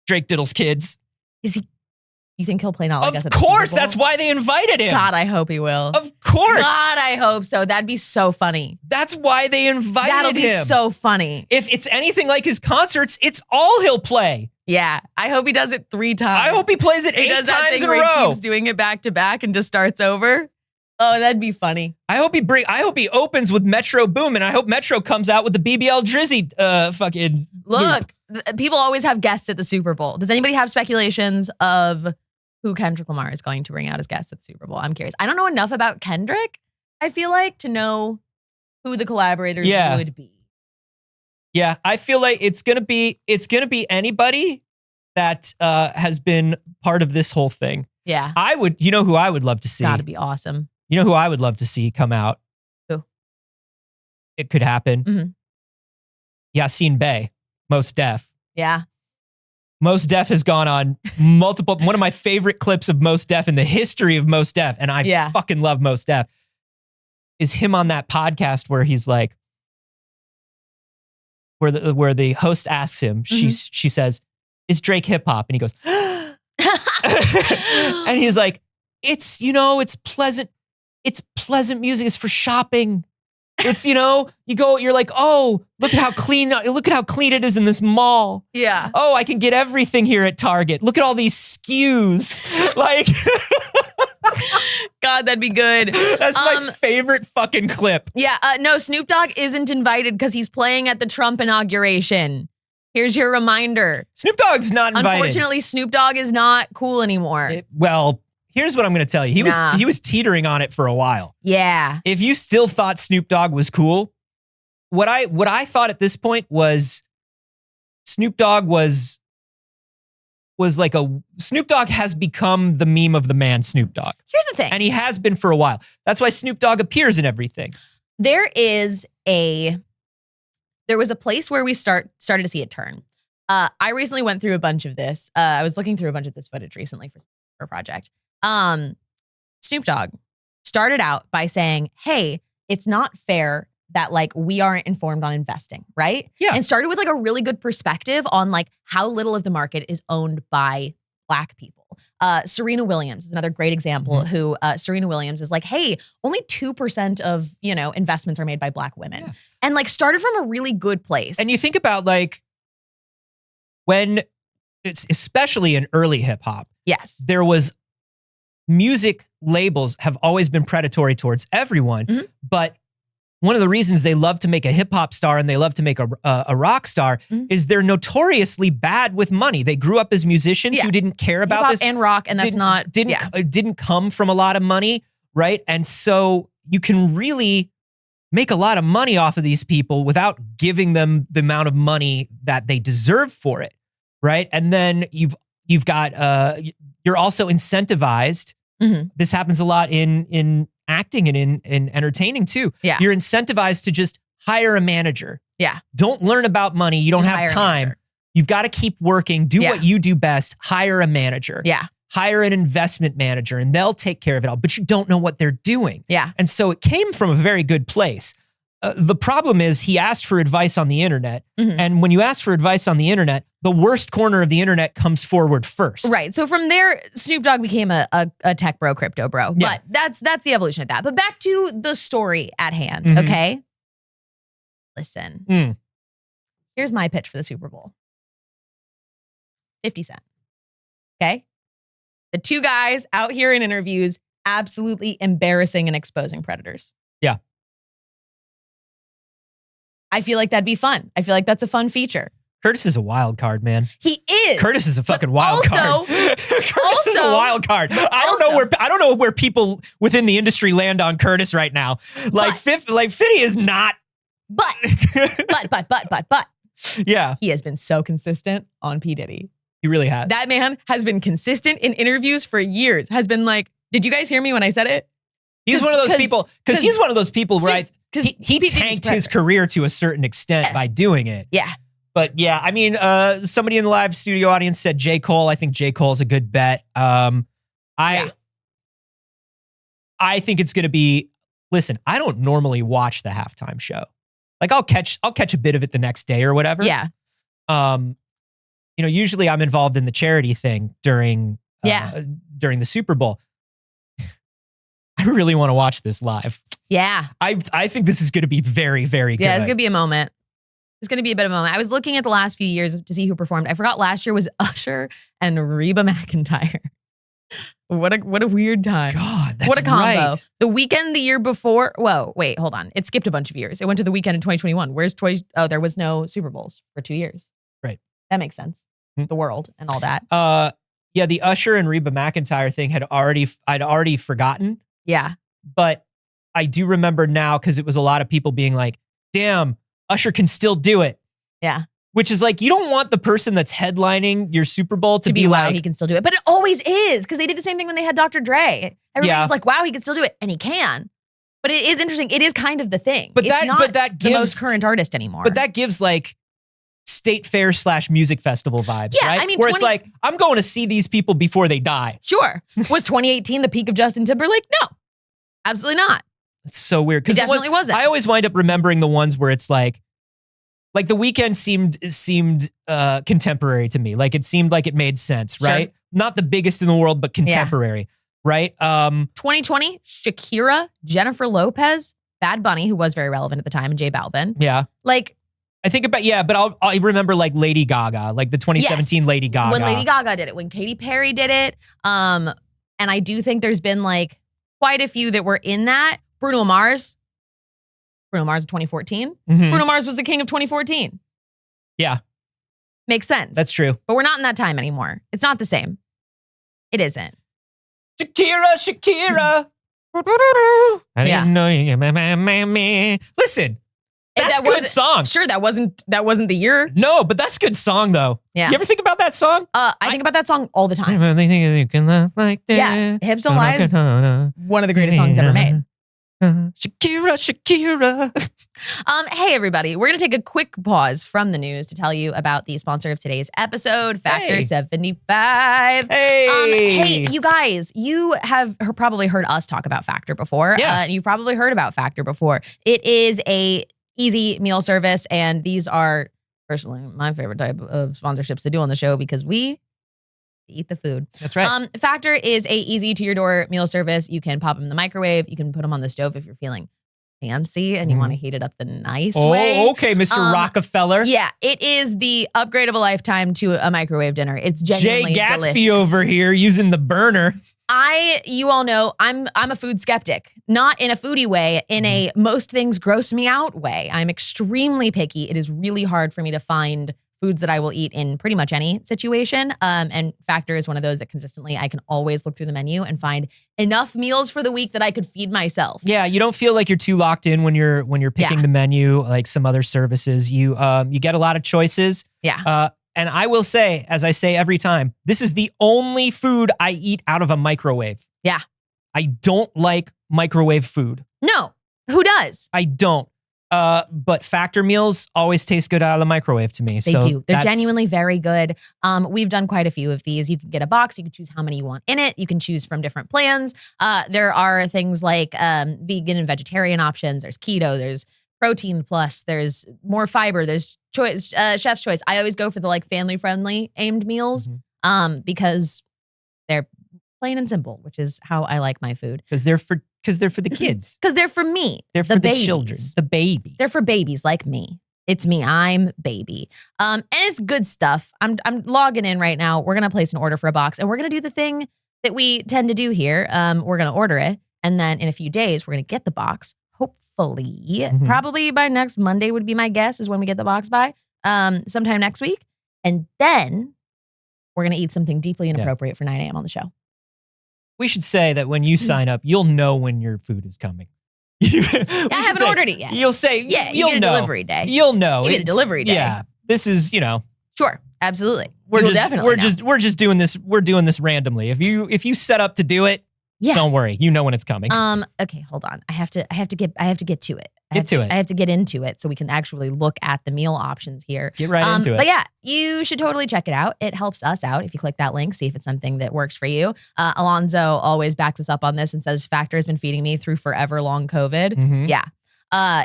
Drake Diddle's kids. You think he'll play Not Like Us? Of course, that's why they invited him. God, I hope he will. Of course. God, I hope so. That'd be so funny. That's why they invited him. That'll be so funny. If it's anything like his concerts, it's all he'll play. Yeah, I hope he does it 3 times. I hope he plays it 8 times in a row. He keeps doing it back to back and just starts over. Oh, that'd be funny. I hope he opens with Metro Boom, and I hope Metro comes out with the BBL Drizzy fucking look. People always have guests at the Super Bowl. Does anybody have speculations of who Kendrick Lamar is going to bring out as guests at the Super Bowl? I'm curious. I don't know enough about Kendrick, I feel like, to know who the collaborators would be. Yeah, I feel like it's gonna be anybody that has been part of this whole thing. Yeah. You know who I would love to see? Gotta be awesome. You know who I would love to see come out? Who? It could happen. Yasin Bey, Mos Def. Yeah. Mos Def has gone on multiple, one of my favorite clips of Mos Def in the history of Mos Def, and I fucking love Mos Def, is him on that podcast where he's like, where the host asks him, she says, is Drake hip hop? And he goes, and he's like, it's pleasant. It's pleasant music. It's for shopping. It's, you're like, oh, look at how clean it is in this mall. Yeah. Oh, I can get everything here at Target. Look at all these SKUs. Like, God, that'd be good. That's my favorite fucking clip. Yeah. No, Snoop Dogg isn't invited because he's playing at the Trump inauguration. Here's your reminder. Snoop Dogg's not invited. Unfortunately, Snoop Dogg is not cool anymore. Here's what I'm going to tell you. He was teetering on it for a while. Yeah. If you still thought Snoop Dogg was cool, what I thought at this point was Snoop Dogg was Snoop Dogg has become the meme of the man Snoop Dogg. Here's the thing. And he has been for a while. That's why Snoop Dogg appears in everything. There was a place where we started to see it turn. I recently went through a bunch of this. I was looking through a bunch of this footage recently for a project. Snoop Dogg started out by saying, hey, it's not fair that like we aren't informed on investing, right? Yeah. And started with like a really good perspective on like how little of the market is owned by Black people. Serena Williams is another great example who Serena Williams is like, hey, only 2% of, investments are made by Black women. Yeah. And like started from a really good place. And you think about like when it's especially in early hip hop. Yes. There was music labels have always been predatory towards everyone, but one of the reasons they love to make a hip hop star and they love to make a rock star is they're notoriously bad with money. They grew up as musicians who didn't care about hip-hop this and rock, and that's didn't come from a lot of money, right? And so you can really make a lot of money off of these people without giving them the amount of money that they deserve for it, right? And then you've got you're also incentivized. This happens a lot in acting and in entertaining too. Yeah. You're incentivized to just hire a manager. Yeah. Don't learn about money. You don't have time. You've got to keep working. Do what you do best. Hire a manager. Yeah. Hire an investment manager and they'll take care of it all. But you don't know what they're doing. Yeah. And so it came from a very good place. The problem is he asked for advice on the internet. And when you ask for advice on the internet, the worst corner of the internet comes forward first. Right. So from there, Snoop Dogg became a tech bro, crypto bro. Yeah. But that's the evolution of that. But back to the story at hand, okay? Listen. Here's my pitch for the Super Bowl. 50 Cent. Okay? The two guys out here in interviews absolutely embarrassing and exposing predators. Yeah. I feel like that'd be fun. I feel like that's a fun feature. Curtis is a wild card, man. He is. Curtis is a fucking wild card. Curtis is a wild card. I don't know where people within the industry land on Curtis right now. Like 50 is not. But. Yeah. He has been so consistent on P. Diddy. He really has. That man has been consistent in interviews for years. Has been like, did you guys hear me when I said it? He's one of those people, because he's one of those people where he tanked his career to a certain extent by doing it. Yeah. But yeah, I mean, somebody in the live studio audience said J. Cole. I think J. Cole's a good bet. I think it's going to be, listen, I don't normally watch the halftime show. Like I'll catch a bit of it the next day or whatever. Yeah. Usually I'm involved in the charity thing during the Super Bowl. I really want to watch this live. Yeah. I think this is going to be very, very good. Yeah, it's going to be a moment. It's going to be a bit of a moment. I was looking at the last few years to see who performed. I forgot last year was Usher and Reba McEntire. What a weird time. God, that's what a combo. Right. The Weeknd the year before. Whoa, wait, hold on. It skipped a bunch of years. It went to the Weeknd in 2021. There was no Super Bowls for 2 years. Right. That makes sense. The world and all that. Yeah, the Usher and Reba McEntire thing I'd already forgotten. Yeah. But I do remember now because it was a lot of people being like, damn, Usher can still do it. Yeah. Which is like, you don't want the person that's headlining your Super Bowl to be wow, like, he can still do it. But it always is, because they did the same thing when they had Dr. Dre. Everybody's like, wow, he can still do it. And he can. But it is interesting. It is kind of the thing. But it's not that gives the most current artist anymore. But that gives like state fair / music festival vibes, yeah, right? I mean, where it's like, I'm going to see these people before they die. Sure. Was 2018 the peak of Justin Timberlake? No, absolutely not. It's so weird. It definitely wasn't. I always wind up remembering the ones where it's like The Weeknd seemed contemporary to me. Like it seemed like it made sense, right? Sure. Not the biggest in the world, but contemporary, right? 2020, Shakira, Jennifer Lopez, Bad Bunny, who was very relevant at the time, and J Balvin. Yeah. Like, I think about, but I remember like Lady Gaga, like the 2017 Lady Gaga. When Lady Gaga did it, when Katy Perry did it. And I do think there's been like quite a few that were in that. Bruno Mars of 2014. Bruno Mars was the king of 2014. Yeah. Makes sense. That's true. But we're not in that time anymore. It's not the same. It isn't. Shakira. I didn't know you. Listen, That's a good song. Sure, that wasn't the year. No, but that's a good song though. Yeah. You ever think about that song? I think about that song all the time. You can love like that. Yeah, Hips Don't Lie is one of the greatest songs ever made. Shakira. Hey everybody, we're gonna take a quick pause from the news to tell you about the sponsor of today's episode, Factor 75. Hey, you guys, you have probably heard us talk about Factor before. Yeah. You've probably heard about Factor before. It is a easy meal service, and these are personally my favorite type of sponsorships to do on the show because we eat the food. That's right. Factor is a easy to your door meal service. You can pop them in the microwave. You can put them on the stove if you're feeling fancy and you want to heat it up the nice way. Oh, okay, Mr. Rockefeller. Yeah, it is the upgrade of a lifetime to a microwave dinner. It's genuinely Jay Gatsby delicious. over here using the burner. You all know I'm a food skeptic, not in a foodie way, in a most things gross me out way. I'm extremely picky. It is really hard for me to find foods that I will eat in pretty much any situation. And Factor is one of those that consistently I can always look through the menu and find enough meals for the week that I could feed myself. Yeah, you don't feel like you're too locked in when you're picking the menu like some other services. You get a lot of choices. Yeah. And I will say, as I say every time, this is the only food I eat out of a microwave. Yeah. I don't like microwave food. No. Who does? I don't. But Factor meals always taste good out of the microwave to me. They do. They're genuinely very good. We've done quite a few of these. You can get a box. You can choose how many you want in it. You can choose from different plans. There are things like vegan and vegetarian options. There's keto. There's protein plus. There's more fiber. There's choice, chef's choice. I always go for the like family friendly aimed meals because they're plain and simple, which is how I like my food. Because they're for the kids. Because they're for me. They're for the children. The baby. They're for babies like me. It's me. I'm baby. And it's good stuff. I'm logging in right now. We're going to place an order for a box. And we're going to do the thing that we tend to do here. We're going to order it. And then in a few days, we're going to get the box. Hopefully. Probably by next Monday would be my guess is when we get the box by. Sometime next week. And then we're going to eat something deeply inappropriate for 9 a.m. on the show. We should say that when you sign up, you'll know when your food is coming. I haven't ordered it yet. You'll say, yeah, you'll get a know. delivery day. You'll know. You get a delivery day. Yeah. This is, Sure, absolutely. We're definitely just doing this. We're doing this randomly. If you set up to do it, don't worry. You know when it's coming. Okay, hold on. I have to get to it. I have to get into it so we can actually look at the meal options here. Get right into it. But yeah, you should totally check it out. It helps us out if you click that link, see if it's something that works for you. Alonzo always backs us up on this and says Factor has been feeding me through forever long COVID. Yeah.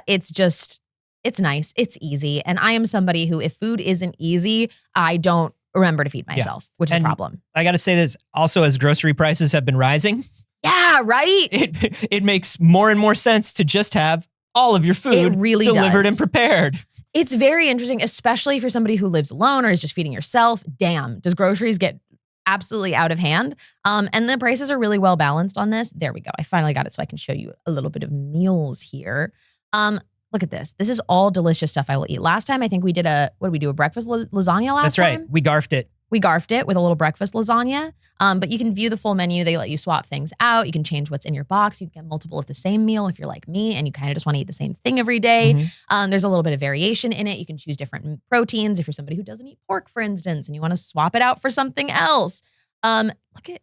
It's nice. It's easy. And I am somebody who, if food isn't easy, I don't remember to feed myself, which is a problem. I got to say this also, as grocery prices have been rising. Yeah, right. It makes more and more sense to just have all of your food delivered and prepared. It's very interesting, especially for somebody who lives alone or is just feeding yourself. Damn, does groceries get absolutely out of hand? And the prices are really well balanced on this. There we go. I finally got it so I can show you a little bit of meals here. Look at this. This is all delicious stuff I will eat. Last time, I think we did a breakfast lasagna last time? That's right. We garfed it. We garfed it with a little breakfast lasagna. But you can view the full menu. They let you swap things out. You can change what's in your box. You can get multiple of the same meal if you're like me and you kind of just want to eat the same thing every day. There's a little bit of variation in it. You can choose different proteins if you're somebody who doesn't eat pork, for instance, and you want to swap it out for something else. Look at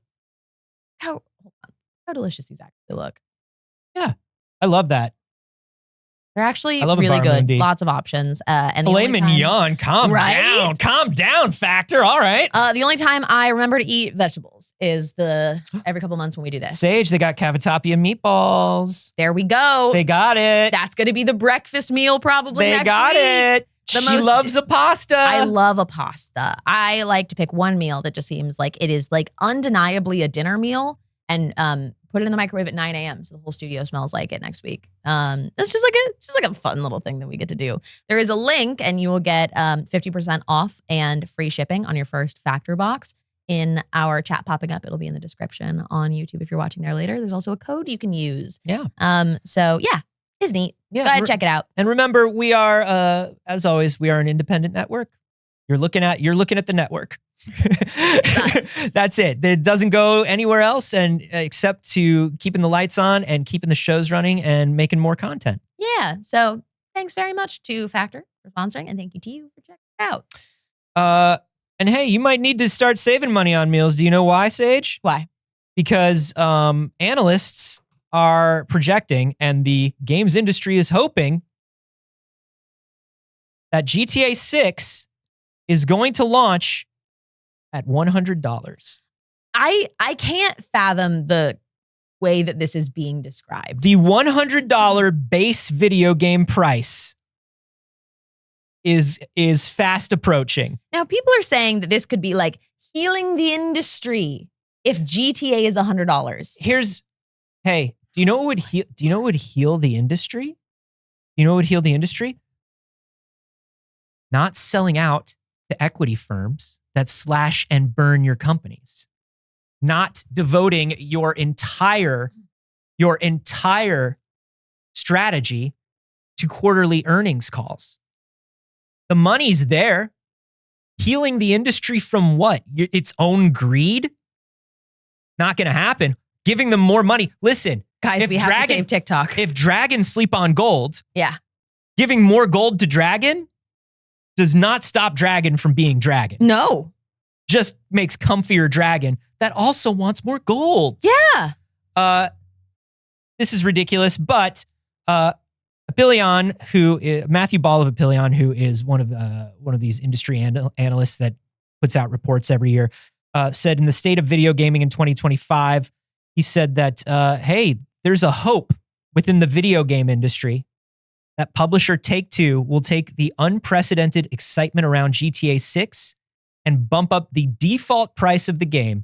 how delicious these actually look. Yeah, I love that. They're actually really good. Indeed. Lots of options. And filet mignon, calm down. Calm down, Factor. All right. The only time I remember to eat vegetables is every couple months when we do this. Saige, they got cavatappi meatballs. There we go. They got it. That's going to be the breakfast meal probably next week. They got it. She loves a pasta. I love a pasta. I like to pick one meal that just seems like it is like undeniably a dinner meal and put it in the microwave at 9 a.m. so the whole studio smells like it next week. It's just like a fun little thing that we get to do. There is a link and you will get 50% off and free shipping on your first Factor box in our chat popping up. It'll be in the description on YouTube if you're watching there later. There's also a code you can use. Yeah. So yeah, it's neat. Yeah, go ahead, check it out. And remember, we are, as always, we are an independent network. You're looking at the network. Nice. That's it. It doesn't go anywhere else and except to keeping the lights on and keeping the shows running and making more content. Yeah. So thanks very much to Factor for sponsoring, and thank you to you for checking it out. And hey, you might need to start saving money on meals. Do you know why, Saige? Why? Because analysts are projecting, and the games industry is hoping, that GTA 6 is going to launch at $100. I can't fathom the way that this is being described. The $100 base video game price is fast approaching. Now, people are saying that this could be like healing the industry if GTA is $100. Hey, do you know what would heal? Do you know what would heal the industry? You know what would heal the industry? Not selling out to equity firms that slash and burn your companies. Not devoting your entire strategy to quarterly earnings calls. The money's there. Healing the industry from what? Its own greed? Not going to happen. Giving them more money. Listen, Guys, we have to save TikTok. If dragons sleep on gold, yeah, giving more gold to dragon does not stop dragon from being dragon. No. Just makes comfier dragon that also wants more gold. Yeah. This is ridiculous, but Apillion, Matthew Ball of Apillion, who is one of these industry analysts that puts out reports every year, said in the state of video gaming in 2025, he said that, hey, there's a hope within the video game industry that publisher Take-Two will take the unprecedented excitement around GTA 6 and bump up the default price of the game.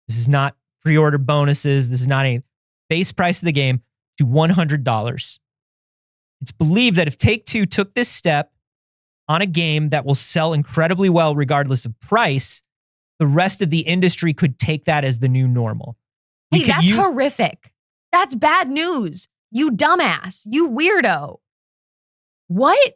This is not pre-order bonuses. This is not a base price of the game to $100. It's believed that if Take-Two took this step on a game that will sell incredibly well regardless of price, the rest of the industry could take that as the new normal. Hey, that's horrific. That's bad news. You dumbass. You weirdo. What?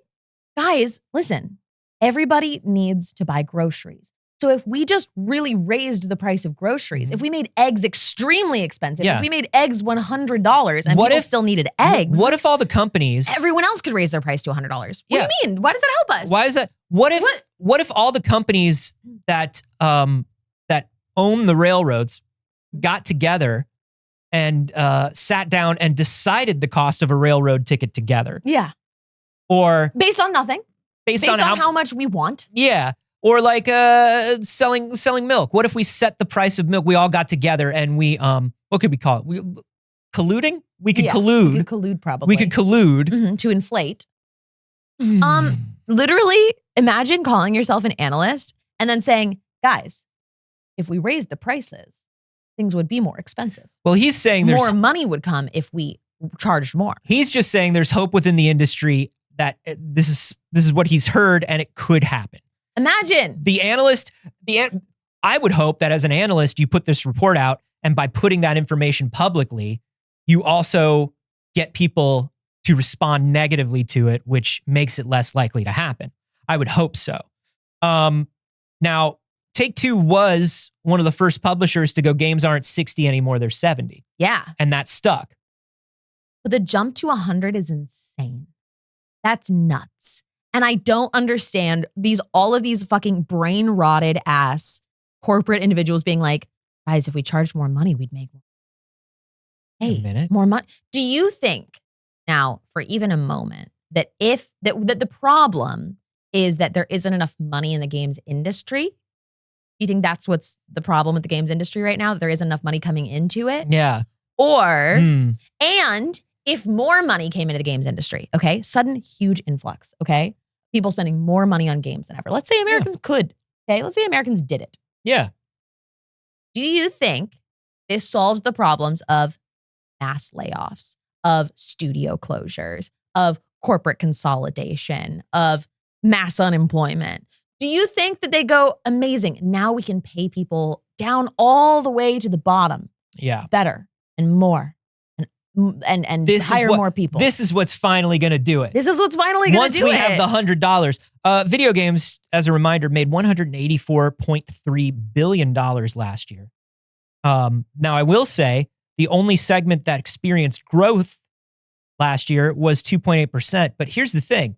Guys, listen. Everybody needs to buy groceries. So if we just really raised the price of groceries, if we made eggs extremely expensive, if we made eggs $100 and people still needed eggs. What if all the companies... Everyone else could raise their price to $100. What do you mean? Why does that help us? Why is that? What if all the companies that that own the railroads got together and sat down and decided the cost of a railroad ticket together? Yeah. Or based on nothing. Based on how much we want. Yeah. Or like selling milk. What if we set the price of milk? We all got together and we what could we call it? Colluding? We could collude. We could collude probably. We could collude to inflate. Literally, imagine calling yourself an analyst and then saying, guys, if we raised the prices, things would be more expensive. Well, he's saying there's more money would come if we charged more. He's just saying there's hope within the industry that this is what he's heard and it could happen. Imagine. I would hope that as an analyst, you put this report out, and by putting that information publicly, you also get people to respond negatively to it, which makes it less likely to happen. I would hope so. Now, Take-Two was one of the first publishers to go, games aren't 60 anymore, they're 70. Yeah. And that stuck. But the jump to 100 is insane. That's nuts. And I don't understand all of these fucking brain rotted ass corporate individuals being like, guys, if we charged more money, we'd make more. Hey, more money. Do you think now, for even a moment, that that the problem is that there isn't enough money in the games industry? Do you think that's what's the problem with the games industry right now? That there isn't enough money coming into it? Yeah. Or, and if more money came into the games industry, okay, sudden huge influx, okay? People spending more money on games than ever. Let's say Americans could, okay? Let's say Americans did it. Yeah. Do you think this solves the problems of mass layoffs, of studio closures, of corporate consolidation, of mass unemployment? Do you think that they go, amazing, now we can pay people down all the way to the bottom? Yeah. Better and more. And hire more people. This is what's finally going to do it. This is what's finally going to do it. Once we have the $100. Video games, as a reminder, made $184.3 billion last year. Now, I will say the only segment that experienced growth last year was 2.8%. But here's the thing.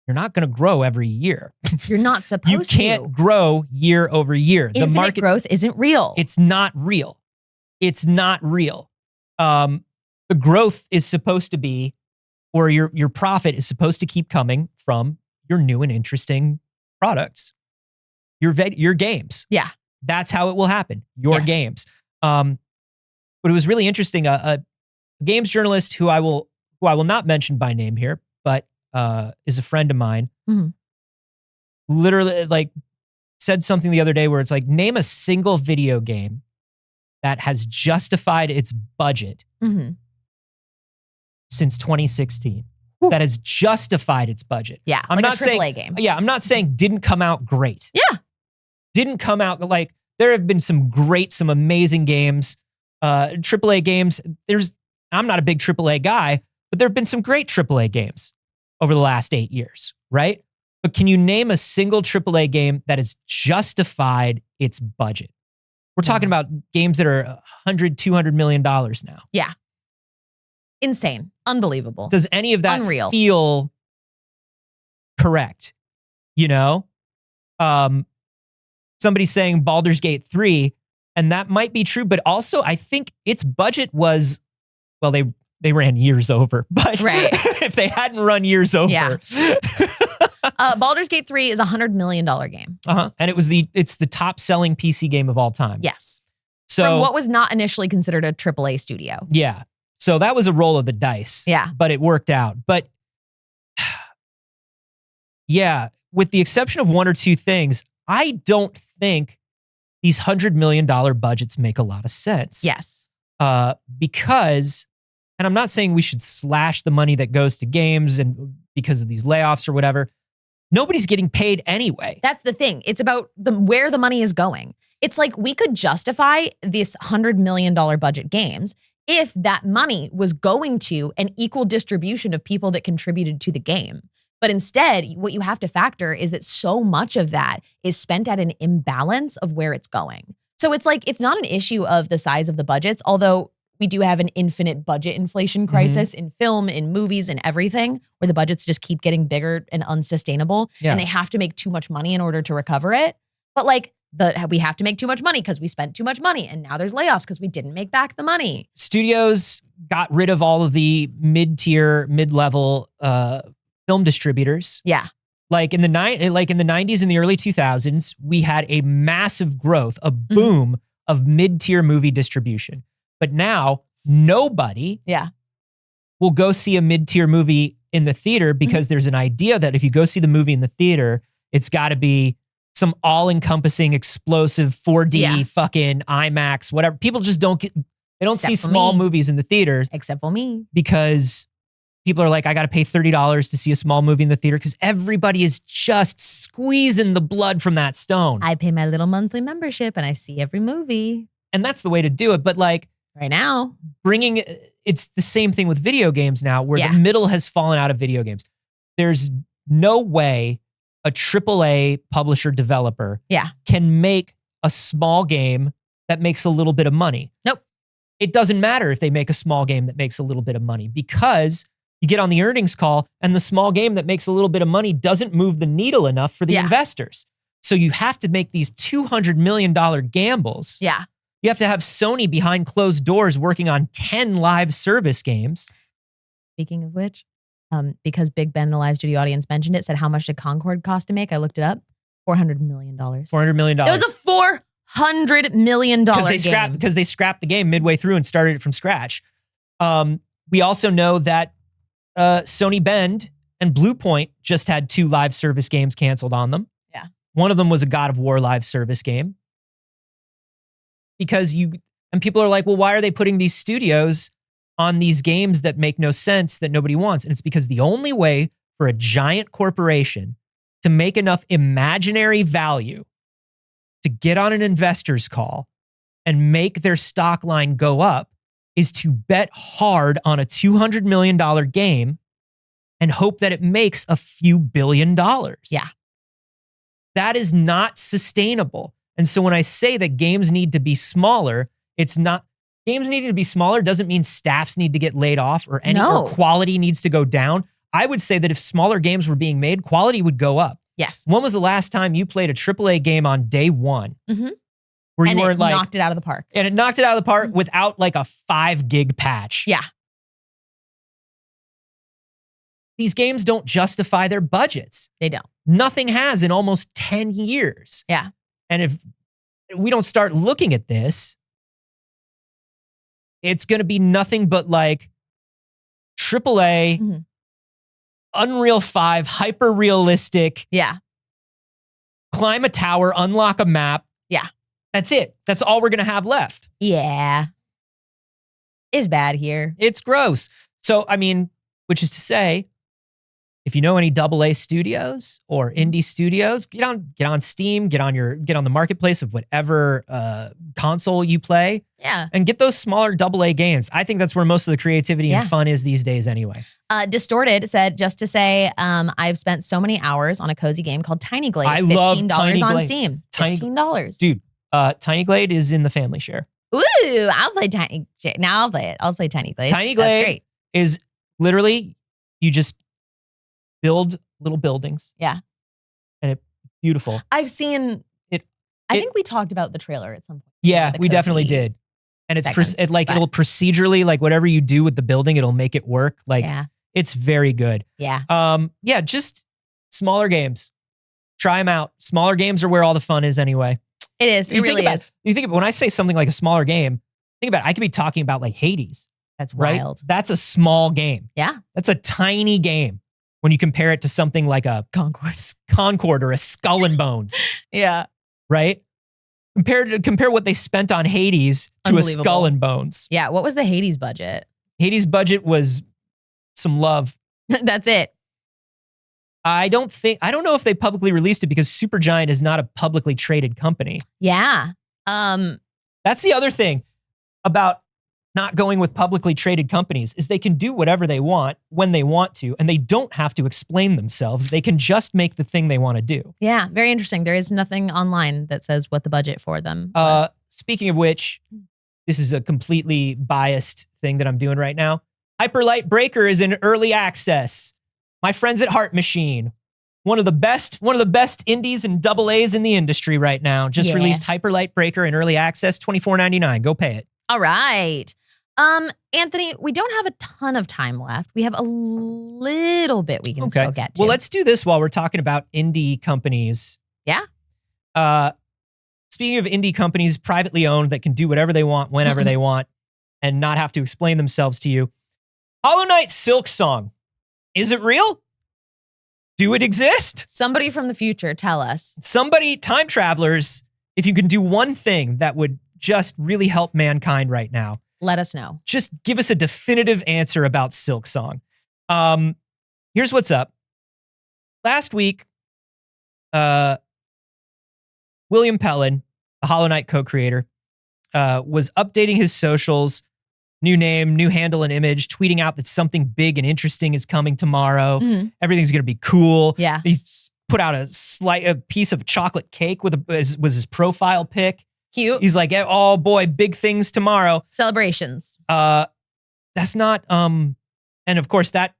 You're not going to grow every year. You're not supposed You can't grow year over year. Infinite The market growth isn't real. It's not real. It's not real. The growth is supposed to be, or your profit is supposed to keep coming from your new and interesting products, your games. Yeah. That's how it will happen. Your Yes. games. But it was really interesting. A games journalist who I will not mention by name here, but is a friend of mine. Mhm. Literally, like, said something the other day where it's like, name a single video game that has justified its budget Mhm. since 2016. Whew. That has justified its budget. Yeah. I'm like not a AAA saying game. Yeah, I'm not saying didn't come out great. Yeah. Didn't come out like there have been some amazing games, AAA games. I'm not a big AAA guy, but there have been some great AAA games over the last 8 years, right? But can you name a single AAA game that has justified its budget? We're talking about games that are $100, $200 million now. Yeah. Insane. Unbelievable. Does any of that Unreal. feel correct? You know? Somebody's saying Baldur's Gate 3, and that might be true, but also I think its budget was, well, they ran years over, but Right. if they hadn't run years over. Yeah. Baldur's Gate 3 is a $100 million game. And it's the top selling PC game of all time. Yes. So From what was not initially considered a AAA studio. yeah. So that was a roll of the dice. Yeah. But it worked out. But yeah, with the exception of one or two things, I don't think these $100 million budgets make a lot of sense. Yes. Because, and I'm not saying we should slash the money that goes to games and because of these layoffs or whatever. Nobody's getting paid anyway. That's the thing. It's about where the money is going. It's like we could justify this $100 million budget games if that money was going to an equal distribution of people that contributed to the game. But instead, what you have to factor is that so much of that is spent at an imbalance of where it's going. So it's like, it's not an issue of the size of the budgets, although we do have an infinite budget inflation crisis in film, in movies, and everything, where the budgets just keep getting bigger and unsustainable. Yeah. And they have to make too much money in order to recover it. But like, we have to make too much money because we spent too much money. And now there's layoffs because we didn't make back the money. Studios got rid of all of the mid-tier, mid-level film distributors. Yeah. Like in the 90s and the early 2000s, we had a massive growth, a boom of mid-tier movie distribution. But now nobody will go see a mid-tier movie in the theater because there's an idea that if you go see the movie in the theater, it's got to be some all-encompassing, explosive 4D fucking IMAX, whatever. People just don't see small movies in the theater. Except for me. Because people are like, I got to pay $30 to see a small movie in the theater because everybody is just squeezing the blood from that stone. I pay my little monthly membership and I see every movie. And that's the way to do it. But like right now, it's the same thing with video games now where the middle has fallen out of video games. There's no way a AAA publisher developer can make a small game that makes a little bit of money. Nope. It doesn't matter if they make a small game that makes a little bit of money because you get on the earnings call and the small game that makes a little bit of money doesn't move the needle enough for the investors. So you have to make these $200 million gambles. Yeah. You have to have Sony behind closed doors working on 10 live service games. Speaking of which, because Big Ben, the live studio audience, mentioned it, said how much did Concord cost to make? I looked it up. $400 million. $400 million. It was a $400 million game. Because they scrapped the game midway through and started it from scratch. We also know that Sony Bend and Bluepoint just had 2 live service games canceled on them. Yeah. One of them was a God of War live service game. Because people are like, well, why are they putting these studios on these games that make no sense that nobody wants? And it's because the only way for a giant corporation to make enough imaginary value to get on an investor's call and make their stock line go up is to bet hard on a $200 million game and hope that it makes a few billion dollars. Yeah. That is not sustainable. And so when I say that games need to be smaller, it's not, games needing to be smaller doesn't mean staffs need to get laid off or No. or quality needs to go down. I would say that if smaller games were being made, quality would go up. Yes. When was the last time you played a AAA game on day one? Mhm. Where And you it weren't like, knocked it out of the park. and it knocked it out of the park without like a 5 gig patch. Yeah. These games don't justify their budgets. They don't. Nothing has in almost 10 years. Yeah. And if we don't start looking at this, it's going to be nothing but like AAA, Mhm. Unreal 5, hyper realistic, Yeah. climb a tower, unlock a map. Yeah. That's it. That's all we're going to have left. Yeah. It's bad here. It's gross. So, I mean, which is to say, if you know any AA studios or indie studios, get on Steam, get on the marketplace of whatever console you play, Yeah. and get those smaller AA games. I think that's where most of the creativity and Yeah. fun is these days anyway. Distorted said, just to say, I've spent so many hours on a cozy game called Tiny Glade. I love $15 Tiny on Glade. Steam. Tiny- $15. Dude, Tiny Glade is in the family share. Ooh, I'll play Tiny. Now I'll play it. I'll play Tiny Glade. Tiny That's Glade great. is literally, you just build little buildings. Yeah. And it's beautiful. I've seen It- I think we talked about the trailer at some point. Yeah, The we definitely cozy did. And it's seconds, but- it'll procedurally, like whatever you do with the building, it'll make it work. Like Yeah. it's very good. Yeah. Yeah, just smaller games. Try them out. Smaller games are where all the fun is anyway. It is. It You think really about- is. You think about when I say something like a smaller game, think about it, I could be talking about like Hades, That's right? wild. That's a small game. Yeah. That's a tiny game when you compare it to something like a Concord or a Skull and Bones, Yeah. right? Compare what they spent on Hades to a Unbelievable. Skull and Bones. Yeah. What was the Hades budget? Hades' budget was some love. That's it. I don't know if they publicly released it because Supergiant is not a publicly traded company. Yeah. That's the other thing about not going with publicly traded companies is they can do whatever they want when they want to, and they don't have to explain themselves. They can just make the thing they want to do. Yeah. Very interesting. There is nothing online that says what the budget for them was. Speaking of which, this is a completely biased thing that I'm doing right now. Hyperlight Breaker is in early access. My friends at Heart Machine, one of the best indies and AA's in the industry right now, just Yeah. released Hyperlight Breaker in early access, $24.99. Go pay it. All right. Anthony, we don't have a ton of time left. We have a little bit we can still get to. Well, let's do this while we're talking about indie companies. Yeah. Speaking of indie companies, privately owned, that can do whatever they want, whenever they want, and not have to explain themselves to you. Hollow Knight Silk Song. Is it real? Do it exist? Somebody from the future, tell us. Somebody, time travelers, if you can do one thing that would just really help mankind right now, Let us know. just give us a definitive answer about Silk Song. Here's what's up. Last week, William Pellin, the Hollow Knight co-creator, was updating his socials, new name, new handle and image, tweeting out that something big and interesting is coming tomorrow. Mhm. Everything's going to be cool. Yeah. He put out a piece of chocolate cake was his profile pic. Cute. He's like, oh boy, big things tomorrow. Celebrations. That's not, and of course the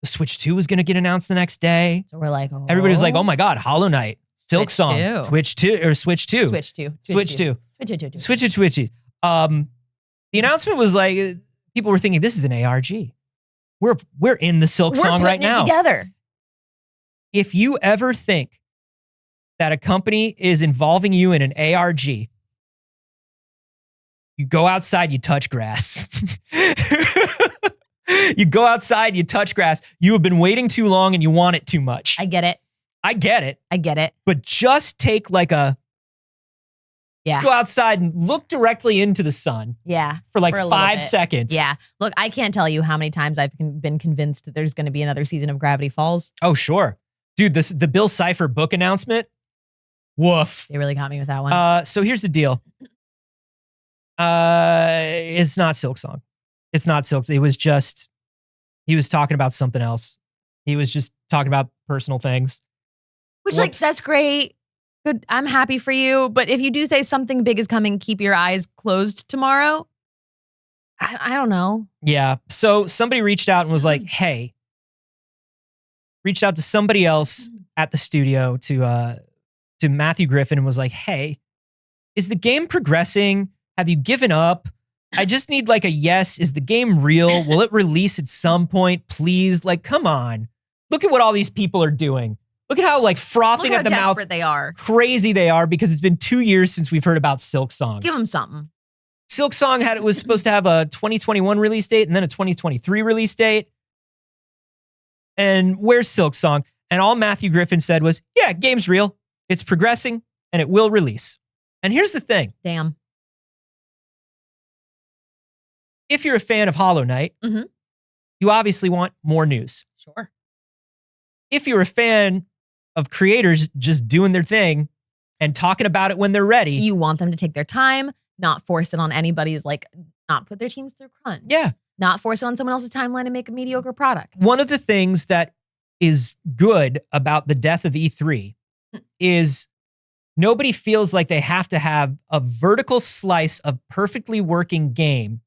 Switch 2 was going to get announced the next day. So we're like, oh. Everybody was like, oh my God, Hollow Knight, Silk Switch Song, 2. Switch 2. Switch to. Switch 2. Switch to. Switch it, Switchy. The announcement was like, people were thinking this is an ARG. We're in the Silk We're Song putting right it now. together. If you ever think that a company is involving you in an ARG, you go outside, you touch grass. You go outside, you touch grass. You have been waiting too long and you want it too much. I get it. I get it. I get it. But just take just Yeah. go outside and look directly into the sun Yeah. for like For a little 5 bit. seconds. Yeah. Look, I can't tell you how many times I've been convinced that there's going to be another season of Gravity Falls. Oh, sure. Dude, the Bill Cipher book announcement. Woof. They really got me with that one. So here's the deal. It's not Silk Song. It's not Silk. It was just, he was talking about something else. He was just talking about personal things. Which, like, whoops. that's great. Good. I'm happy for you. But if you do say something big is coming, keep your eyes closed tomorrow. I don't know. Yeah. So somebody reached out and was like, hey, reached out to somebody else at the studio to Matthew Griffin and was like, hey, is the game progressing? Have you given up? I just need like a yes. Is the game real? Will it release at some point? Please. Like, come on. Look at what all these people are doing. Look at how like frothing at the mouth. Desperate they are. Crazy they are because it's been 2 years since we've heard about Silksong. Give them something. Silksong was supposed to have a 2021 release date and then a 2023 release date. And where's Silksong? And all Matthew Griffin said was, yeah, game's real. It's progressing and it will release. And here's the thing. Damn. If you're a fan of Hollow Knight, you obviously want more news. Sure. If you're a fan of creators just doing their thing and talking about it when they're ready. You want them to take their time, not force it on anybody's, like, not put their teams through crunch. Yeah. Not force it on someone else's timeline and make a mediocre product. One of the things that is good about the death of E3 is nobody feels like they have to have a vertical slice of perfectly working game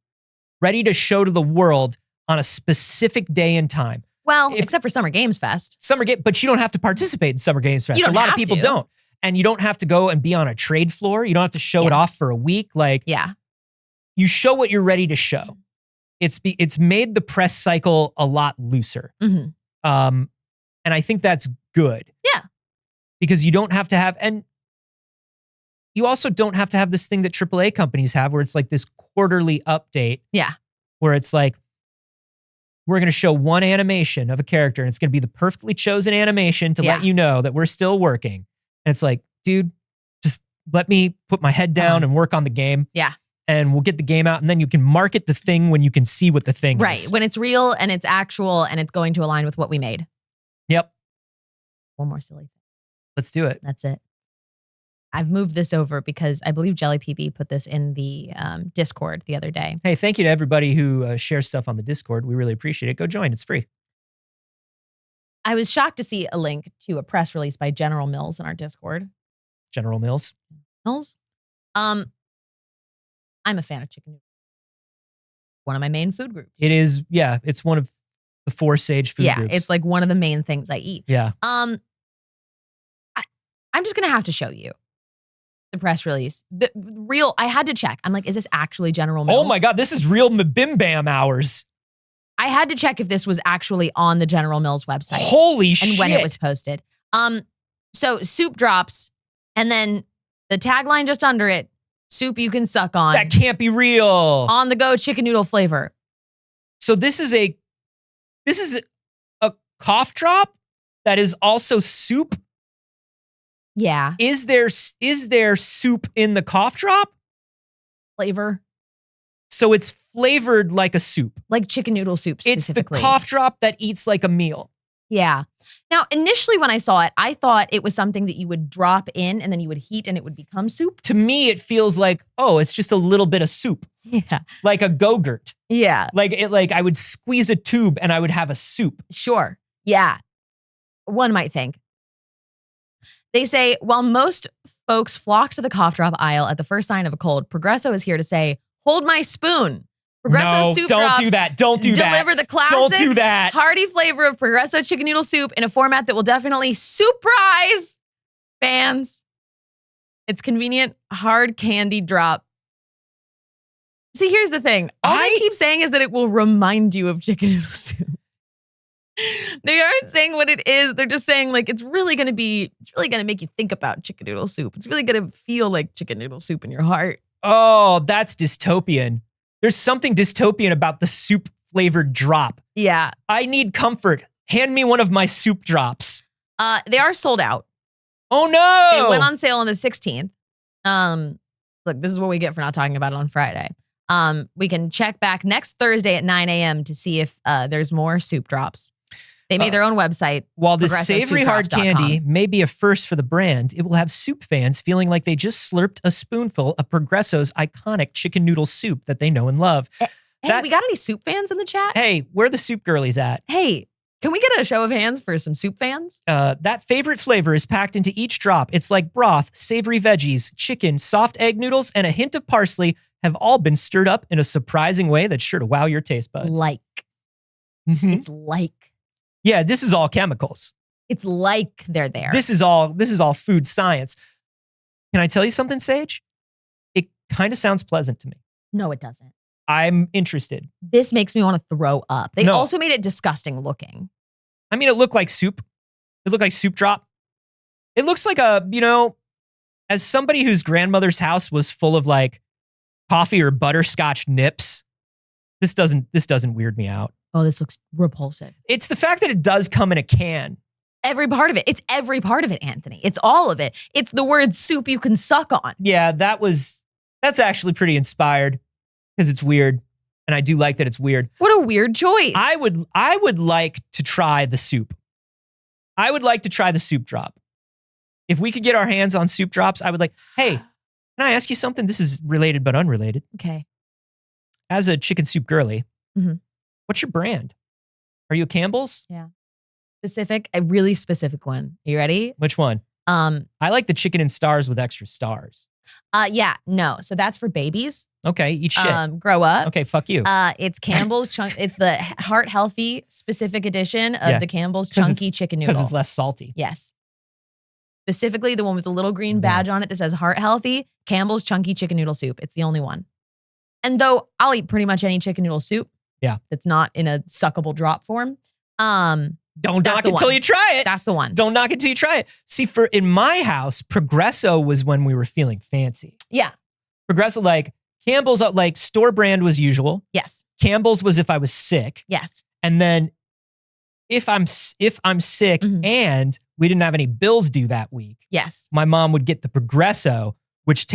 ready to show to the world on a specific day and time. Well, except for Summer Games Fest. But you don't have to participate in Summer Games Fest. You don't A lot of have people to. don't. And you don't have to go and be on a trade floor. You don't have to show it off for a week. Like, yeah, you show what you're ready to show. It's made the press cycle a lot looser. Mm-hmm. And I think that's good. Yeah. Because you don't have to have, and you also don't have to have this thing that AAA companies have where it's like this quarterly update. Yeah. Where it's like, we're going to show one animation of a character and it's going to be the perfectly chosen animation to let you know that we're still working. And it's like, dude, just let me put my head down and work on the game. Yeah. And we'll get the game out and then you can market the thing when you can see what the thing is. Right. When it's real and it's actual and it's going to align with what we made. Yep. One more silly thing. Let's do it. That's it. I've moved this over because I believe Jelly PB put this in the Discord the other day. Hey, thank you to everybody who shares stuff on the Discord. We really appreciate it. Go join. It's free. I was shocked to see a link to a press release by General Mills in our Discord. General Mills. Mills? I'm a fan of chicken noodles. One of my main food groups. It is, yeah, it's one of the 4 Saige food groups. Yeah, it's like one of the main things I eat. Yeah. I'm just going to have to show you the press release. The real, I had to check. I'm like, is this actually General Mills? Oh my God, this is real Bim Bam hours. I had to check if this was actually on the General Mills website. Holy shit. And when it was posted. So soup drops, and then the tagline just under it, soup you can suck on. That can't be real. On the go chicken noodle flavor. So this is a cough drop that is also soup. Yeah. Is there soup in the cough drop? Flavor. So it's flavored like a soup. Like chicken noodle soup specifically. It's the cough drop that eats like a meal. Yeah. Now, initially when I saw it, I thought it was something that you would drop in and then you would heat and it would become soup. To me, it feels like, oh, it's just a little bit of soup. Yeah. Like a Go-Gurt. Yeah. Like I would squeeze a tube and I would have a soup. Sure. Yeah. One might think. They say, while most folks flock to the cough drop aisle at the first sign of a cold, Progresso is here to say, hold my spoon. Progresso soup don't drops do that. Don't do that. Deliver the classic, don't do that. hearty flavor of Progresso chicken noodle soup in a format that will definitely surprise fans. It's convenient, hard candy drop. See, here's the thing. All they keep saying is that it will remind you of chicken noodle soup. They aren't saying what it is. They're just saying like it's really going to make you think about chicken noodle soup. It's really going to feel like chicken noodle soup in your heart. Oh, that's dystopian. There's something dystopian about the soup flavored drop. Yeah. I need comfort. Hand me one of my soup drops. They are sold out. Oh no. They went on sale on the 16th. Look, this is what we get for not talking about it on Friday. We can check back next Thursday at 9 a.m. to see if there's more soup drops. They made their own website. While this savory hard candy may be a first for the brand, it will have soup fans feeling like they just slurped a spoonful of Progresso's iconic chicken noodle soup that they know and love. Hey, we got any soup fans in the chat? Hey, where are the soup girlies at? Hey, can we get a show of hands for some soup fans? That favorite flavor is packed into each drop. It's like broth, savory veggies, chicken, soft egg noodles, and a hint of parsley have all been stirred up in a surprising way that's sure to wow your taste buds. Like. Mhm. It's like. Yeah, this is all chemicals. It's like they're there. This is all food science. Can I tell you something, Saige? It kind of sounds pleasant to me. No, it doesn't. I'm interested. This makes me want to throw up. They No. also made it disgusting looking. I mean, it looked like soup. It looked like soup drop. It looks like as somebody whose grandmother's house was full of like coffee or butterscotch nips, this doesn't weird me out. Oh, this looks repulsive. It's the fact that it does come in a can. Every part of it. It's every part of it, Anthony. It's all of it. It's the word soup you can suck on. Yeah, that's actually pretty inspired because it's weird. And I do like that it's weird. What a weird choice. I would like to try the soup. I would like to try the soup drop. If we could get our hands on soup drops, I would like, hey, can I ask you something? This is related but unrelated. Okay. As a chicken soup girly, Mhm. what's your brand? Are you a Campbell's? A really specific one. You ready? Which one? I like the chicken and stars with extra stars. Yeah, no. So that's for babies. Okay, eat shit. Grow up. Okay, fuck you. It's Campbell's chunk. It's the heart healthy specific edition of Yeah. the Campbell's 'Cause chunky chicken noodle. Because it's less salty. Yes. Specifically, the one with the little green badge on it that says heart healthy, Campbell's chunky chicken noodle soup. It's the only one. And though I'll eat pretty much any chicken noodle soup, Yeah. that's not in a suckable drop form. Don't That's knock the it until one. you try it. That's the one. Don't knock it till you try it. See, in my house, Progresso was when we were feeling fancy. Yeah. Progresso, like Campbell's, like store brand was usual. Yes. Campbell's was if I was sick. Yes. And then if I'm sick Mhm. and we didn't have any bills due that week, Yes. my mom would get the Progresso, which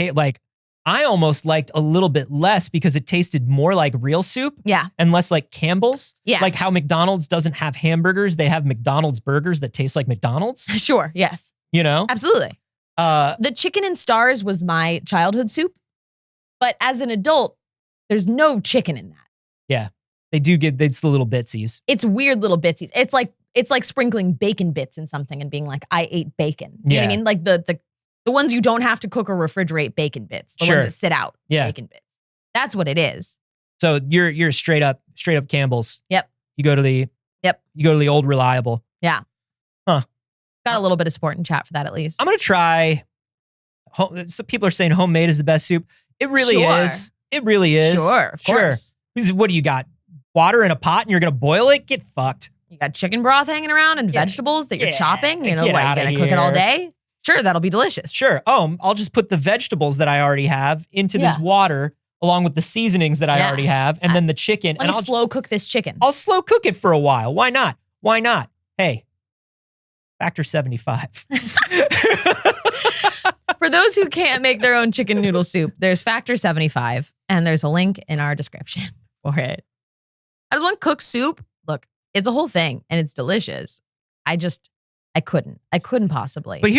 I almost liked a little bit less because it tasted more like real soup Yeah. and less like Campbell's. Yeah. Like how McDonald's doesn't have hamburgers. They have McDonald's burgers that taste like McDonald's, Sure. Yes. you know? Absolutely. Uh, The chicken and stars was my childhood soup. But as an adult, there's no chicken in that. they do get, it's the little bitsies. It's weird little bitsies. It's like sprinkling bacon bits in something and being like, I ate bacon. You know what I Yeah. mean? Like the ones you don't have to cook or refrigerate bacon bits. The Sure. ones that sit out Yeah. bacon bits. That's what it is. So you're straight up Campbell's. Yep. You go to the old reliable. Got a little bit of support in chat for that at least. I'm going to try. Some people are saying homemade is the best soup. It really Sure. is. It really is. Sure, of course. What do you got? Water in a pot and you're going to boil it? Get fucked. You got chicken broth hanging around and Yeah. vegetables that you're Yeah. chopping. You know, Get what, outta you're going to cook it all here. day? Sure, that'll be delicious. Sure. Oh, I'll just put the vegetables that I already have into this Yeah. water along with the seasonings that I Yeah. already have and then the chicken. Let And me slow cook this chicken. I'll slow cook it for a while. Why not? Why not? Hey, factor 75. For those who can't make their own chicken noodle soup, there's Factor 75, and there's a link in our description for it. How does one cook soup? Look, it's a whole thing, and it's delicious. I couldn't. I couldn't possibly. But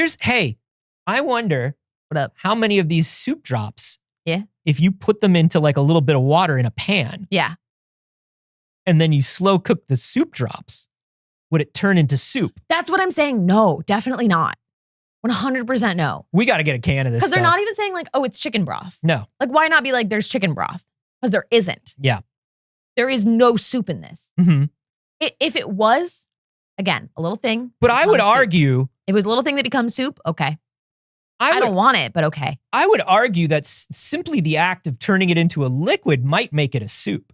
I wonder What up? how many of these soup drops, Yeah. if you put them into like a little bit of water in a pan Yeah. and then you slow cook the soup drops, would it turn into soup? That's what I'm saying. No, definitely not. 100% no. We got to get a can of this Because stuff. they're not even saying like, oh, it's chicken broth. No. Like, why not be like, there's chicken broth? Because there isn't. Yeah. There is no soup in this. hmm If it was, again, a little thing. But I would becomes soup. argue, If it was a little thing that becomes soup, okay. I don't want it, but okay. I would argue that simply the act of turning it into a liquid might make it a soup.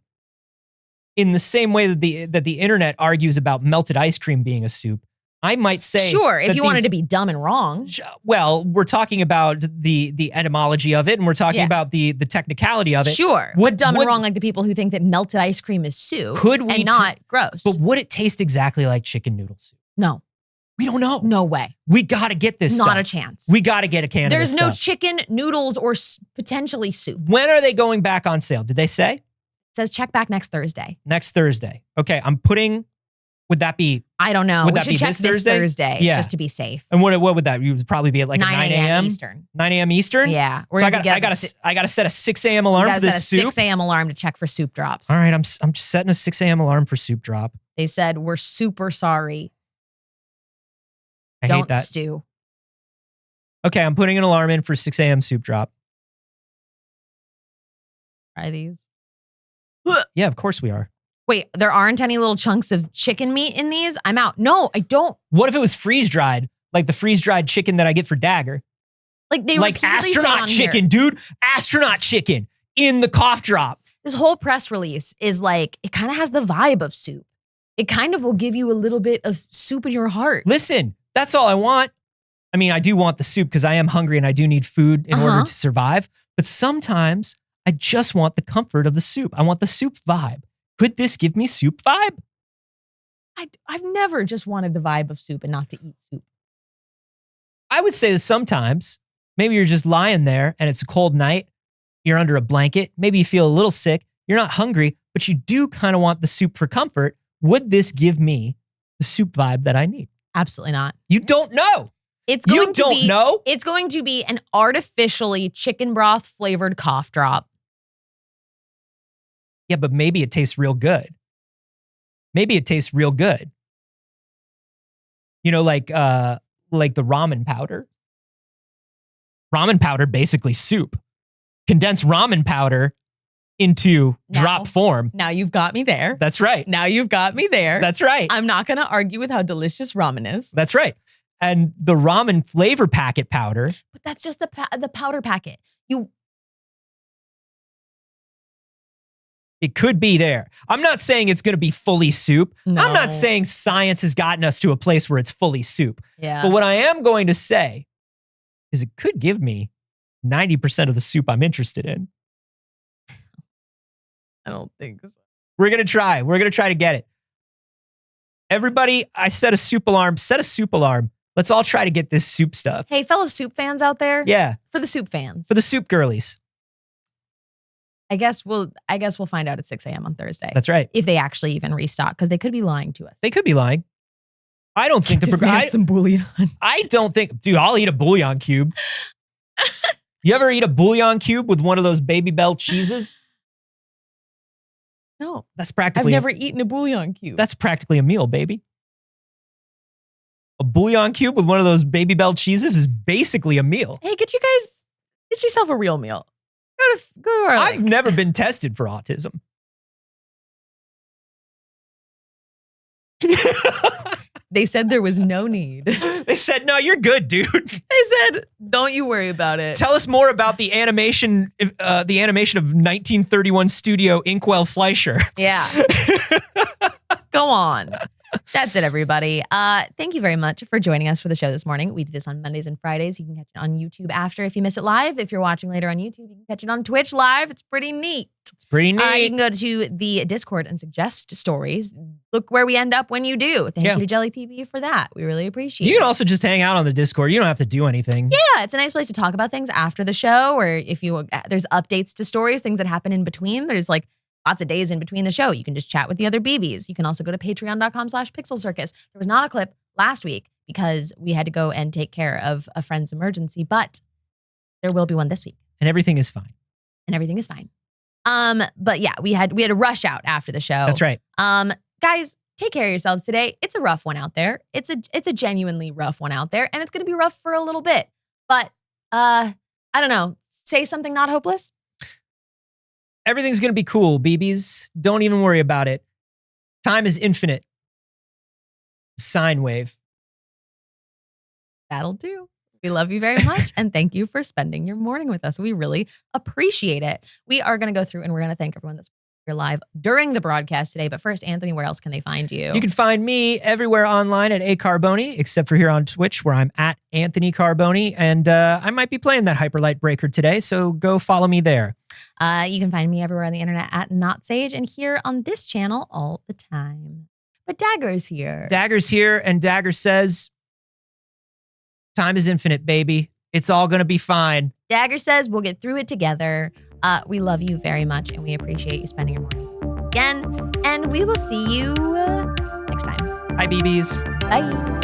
In the same way that the internet argues about melted ice cream being a soup, I might say Sure, if that you wanted to be dumb and wrong. well, we're talking about the etymology of it, and we're talking Yeah. about the technicality of it. Sure. Would- but dumb would- and wrong like the people who think that melted ice cream is soup Could we and not gross. But would it taste exactly like chicken noodle soup? No, We don't know. no way. We got to get this Not stuff. a chance. We got to get a can There's of this no stuff. chicken, noodles, or potentially soup. It When are they going back on sale? Did they say? says check back next Thursday. Next Thursday. Okay, I'm putting, would that be, I don't know. Would We that should be check this this Thursday? Yeah. just to be safe. and what would that, you would probably be at like 9 9 a.m.? Eastern. 9 a.m. Eastern? Yeah. We're So I gonna got get I got to set a 6 a.m. alarm for set a this soup. 6 a.m. alarm to check for soup drops. All right, I'm just setting a 6 a.m. alarm for soup drop. They said, we're super sorry. I Don't hate that. stew. Okay, I'm putting an alarm in for 6 a.m. soup drop. Try these. Yeah, of course we are. Wait, there aren't any little chunks of chicken meat in these? I'm out. No, I don't. What if it was freeze-dried? Like the freeze-dried chicken that I get for Dagger. Like they Like repeatedly say astronaut on chicken, here. dude. Astronaut chicken in the cough drop. This whole press release is like, it kind of has the vibe of soup. It kind of will give you a little bit of soup in your heart. Listen, that's all I want. I mean, I do want the soup because I am hungry and I do need food in order to survive. But sometimes I just want the comfort of the soup. I want the soup vibe. Could this give me soup vibe? I've never just wanted the vibe of soup and not to eat soup. I would say that sometimes maybe you're just lying there and it's a cold night. You're under a blanket. Maybe you feel a little sick. You're not hungry, but you do kind of want the soup for comfort. Would this give me the soup vibe that I need? Absolutely not. You don't know. It's going to be, know? It's going to be an artificially chicken broth flavored cough drop. Yeah, but maybe it tastes real good. Maybe it tastes real good. You know, like the ramen powder. Ramen powder, basically soup. Condense ramen powder into drop form. Now you've got me there. That's right. Now you've got me there. That's right. I'm not going to argue with how delicious ramen is. That's right. And the ramen flavor packet powder. But that's just the powder packet. It could be there. I'm not saying it's going to be fully soup. No. I'm not saying science has gotten us to a place where it's fully soup. Yeah. But what I am going to say is it could give me 90% of the soup I'm interested in. I don't think so. We're going to try. We're going to try to get it. Everybody, I set a soup alarm. Set a soup alarm. Let's all try to get this soup stuff. Hey, fellow soup fans out there. Yeah. For the soup fans. For the soup girlies. I guess we'll find out at 6 a.m. on Thursday. That's right. If they actually even restock, because they could be lying to us. They could be lying. I don't think some bouillon. I don't think, dude, I'll eat a bouillon cube. You ever eat a bouillon cube with one of those Baby Bell cheeses? No. That's practically I've never eaten a bouillon cube. That's practically a meal, baby. A bouillon cube with one of those Baby Bell cheeses is basically a meal. Hey, get yourself a real meal. Go to our I've link. never been tested for autism. They said there was no need. They said, no, you're good, dude. They said, don't you worry about it. Tell us more about the animation of 1931 studio Inkwell Fleischer. Yeah. Go on. That's it, everybody. Thank you very much for joining us for the show this morning. We do this on Mondays and Fridays. You can catch it on YouTube after if you miss it live. If you're watching later on YouTube, you can catch it on Twitch live. It's pretty neat. It's pretty neat. You can go to the Discord and suggest stories. Look where we end up when you do. Thank you to Jelly PB for that. We really appreciate it. You can also just hang out on the Discord. You don't have to do anything. Yeah, it's a nice place to talk about things after the show, or if there's updates to stories, things that happen in between. There's like lots of days in between the show. You can just chat with the other BBs. You can also go to patreon.com/Pixel Circus. There was not a clip last week because we had to go and take care of a friend's emergency, but there will be one this week. And everything is fine. But yeah, we had to rush out after the show. That's right. Guys, take care of yourselves today. It's a rough one out there. It's a genuinely rough one out there, and it's going to be rough for a little bit. But I don't know. Say something not hopeless. Everything's going to be cool, BBs. Don't even worry about it. Time is infinite. Sine wave. That'll do. We love you very much, and thank you for spending your morning with us. We really appreciate it. We are going to go through, and we're going to thank everyone that's here live during the broadcast today. But first, Anthony, where else can they find you? You can find me everywhere online at Carboni, except for here on Twitch, where I'm at Anthony Carboni, and I might be playing that Hyperlight Breaker today, so go follow me there. You can find me everywhere on the internet at Not Saige, and here on this channel all the time. But Dagger's here. Dagger's here, and Dagger says, time is infinite, baby. It's all going to be fine. Dagger says we'll get through it together. We love you very much, and we appreciate you spending your morning again. And we will see you next time. Bye, BBs. Bye.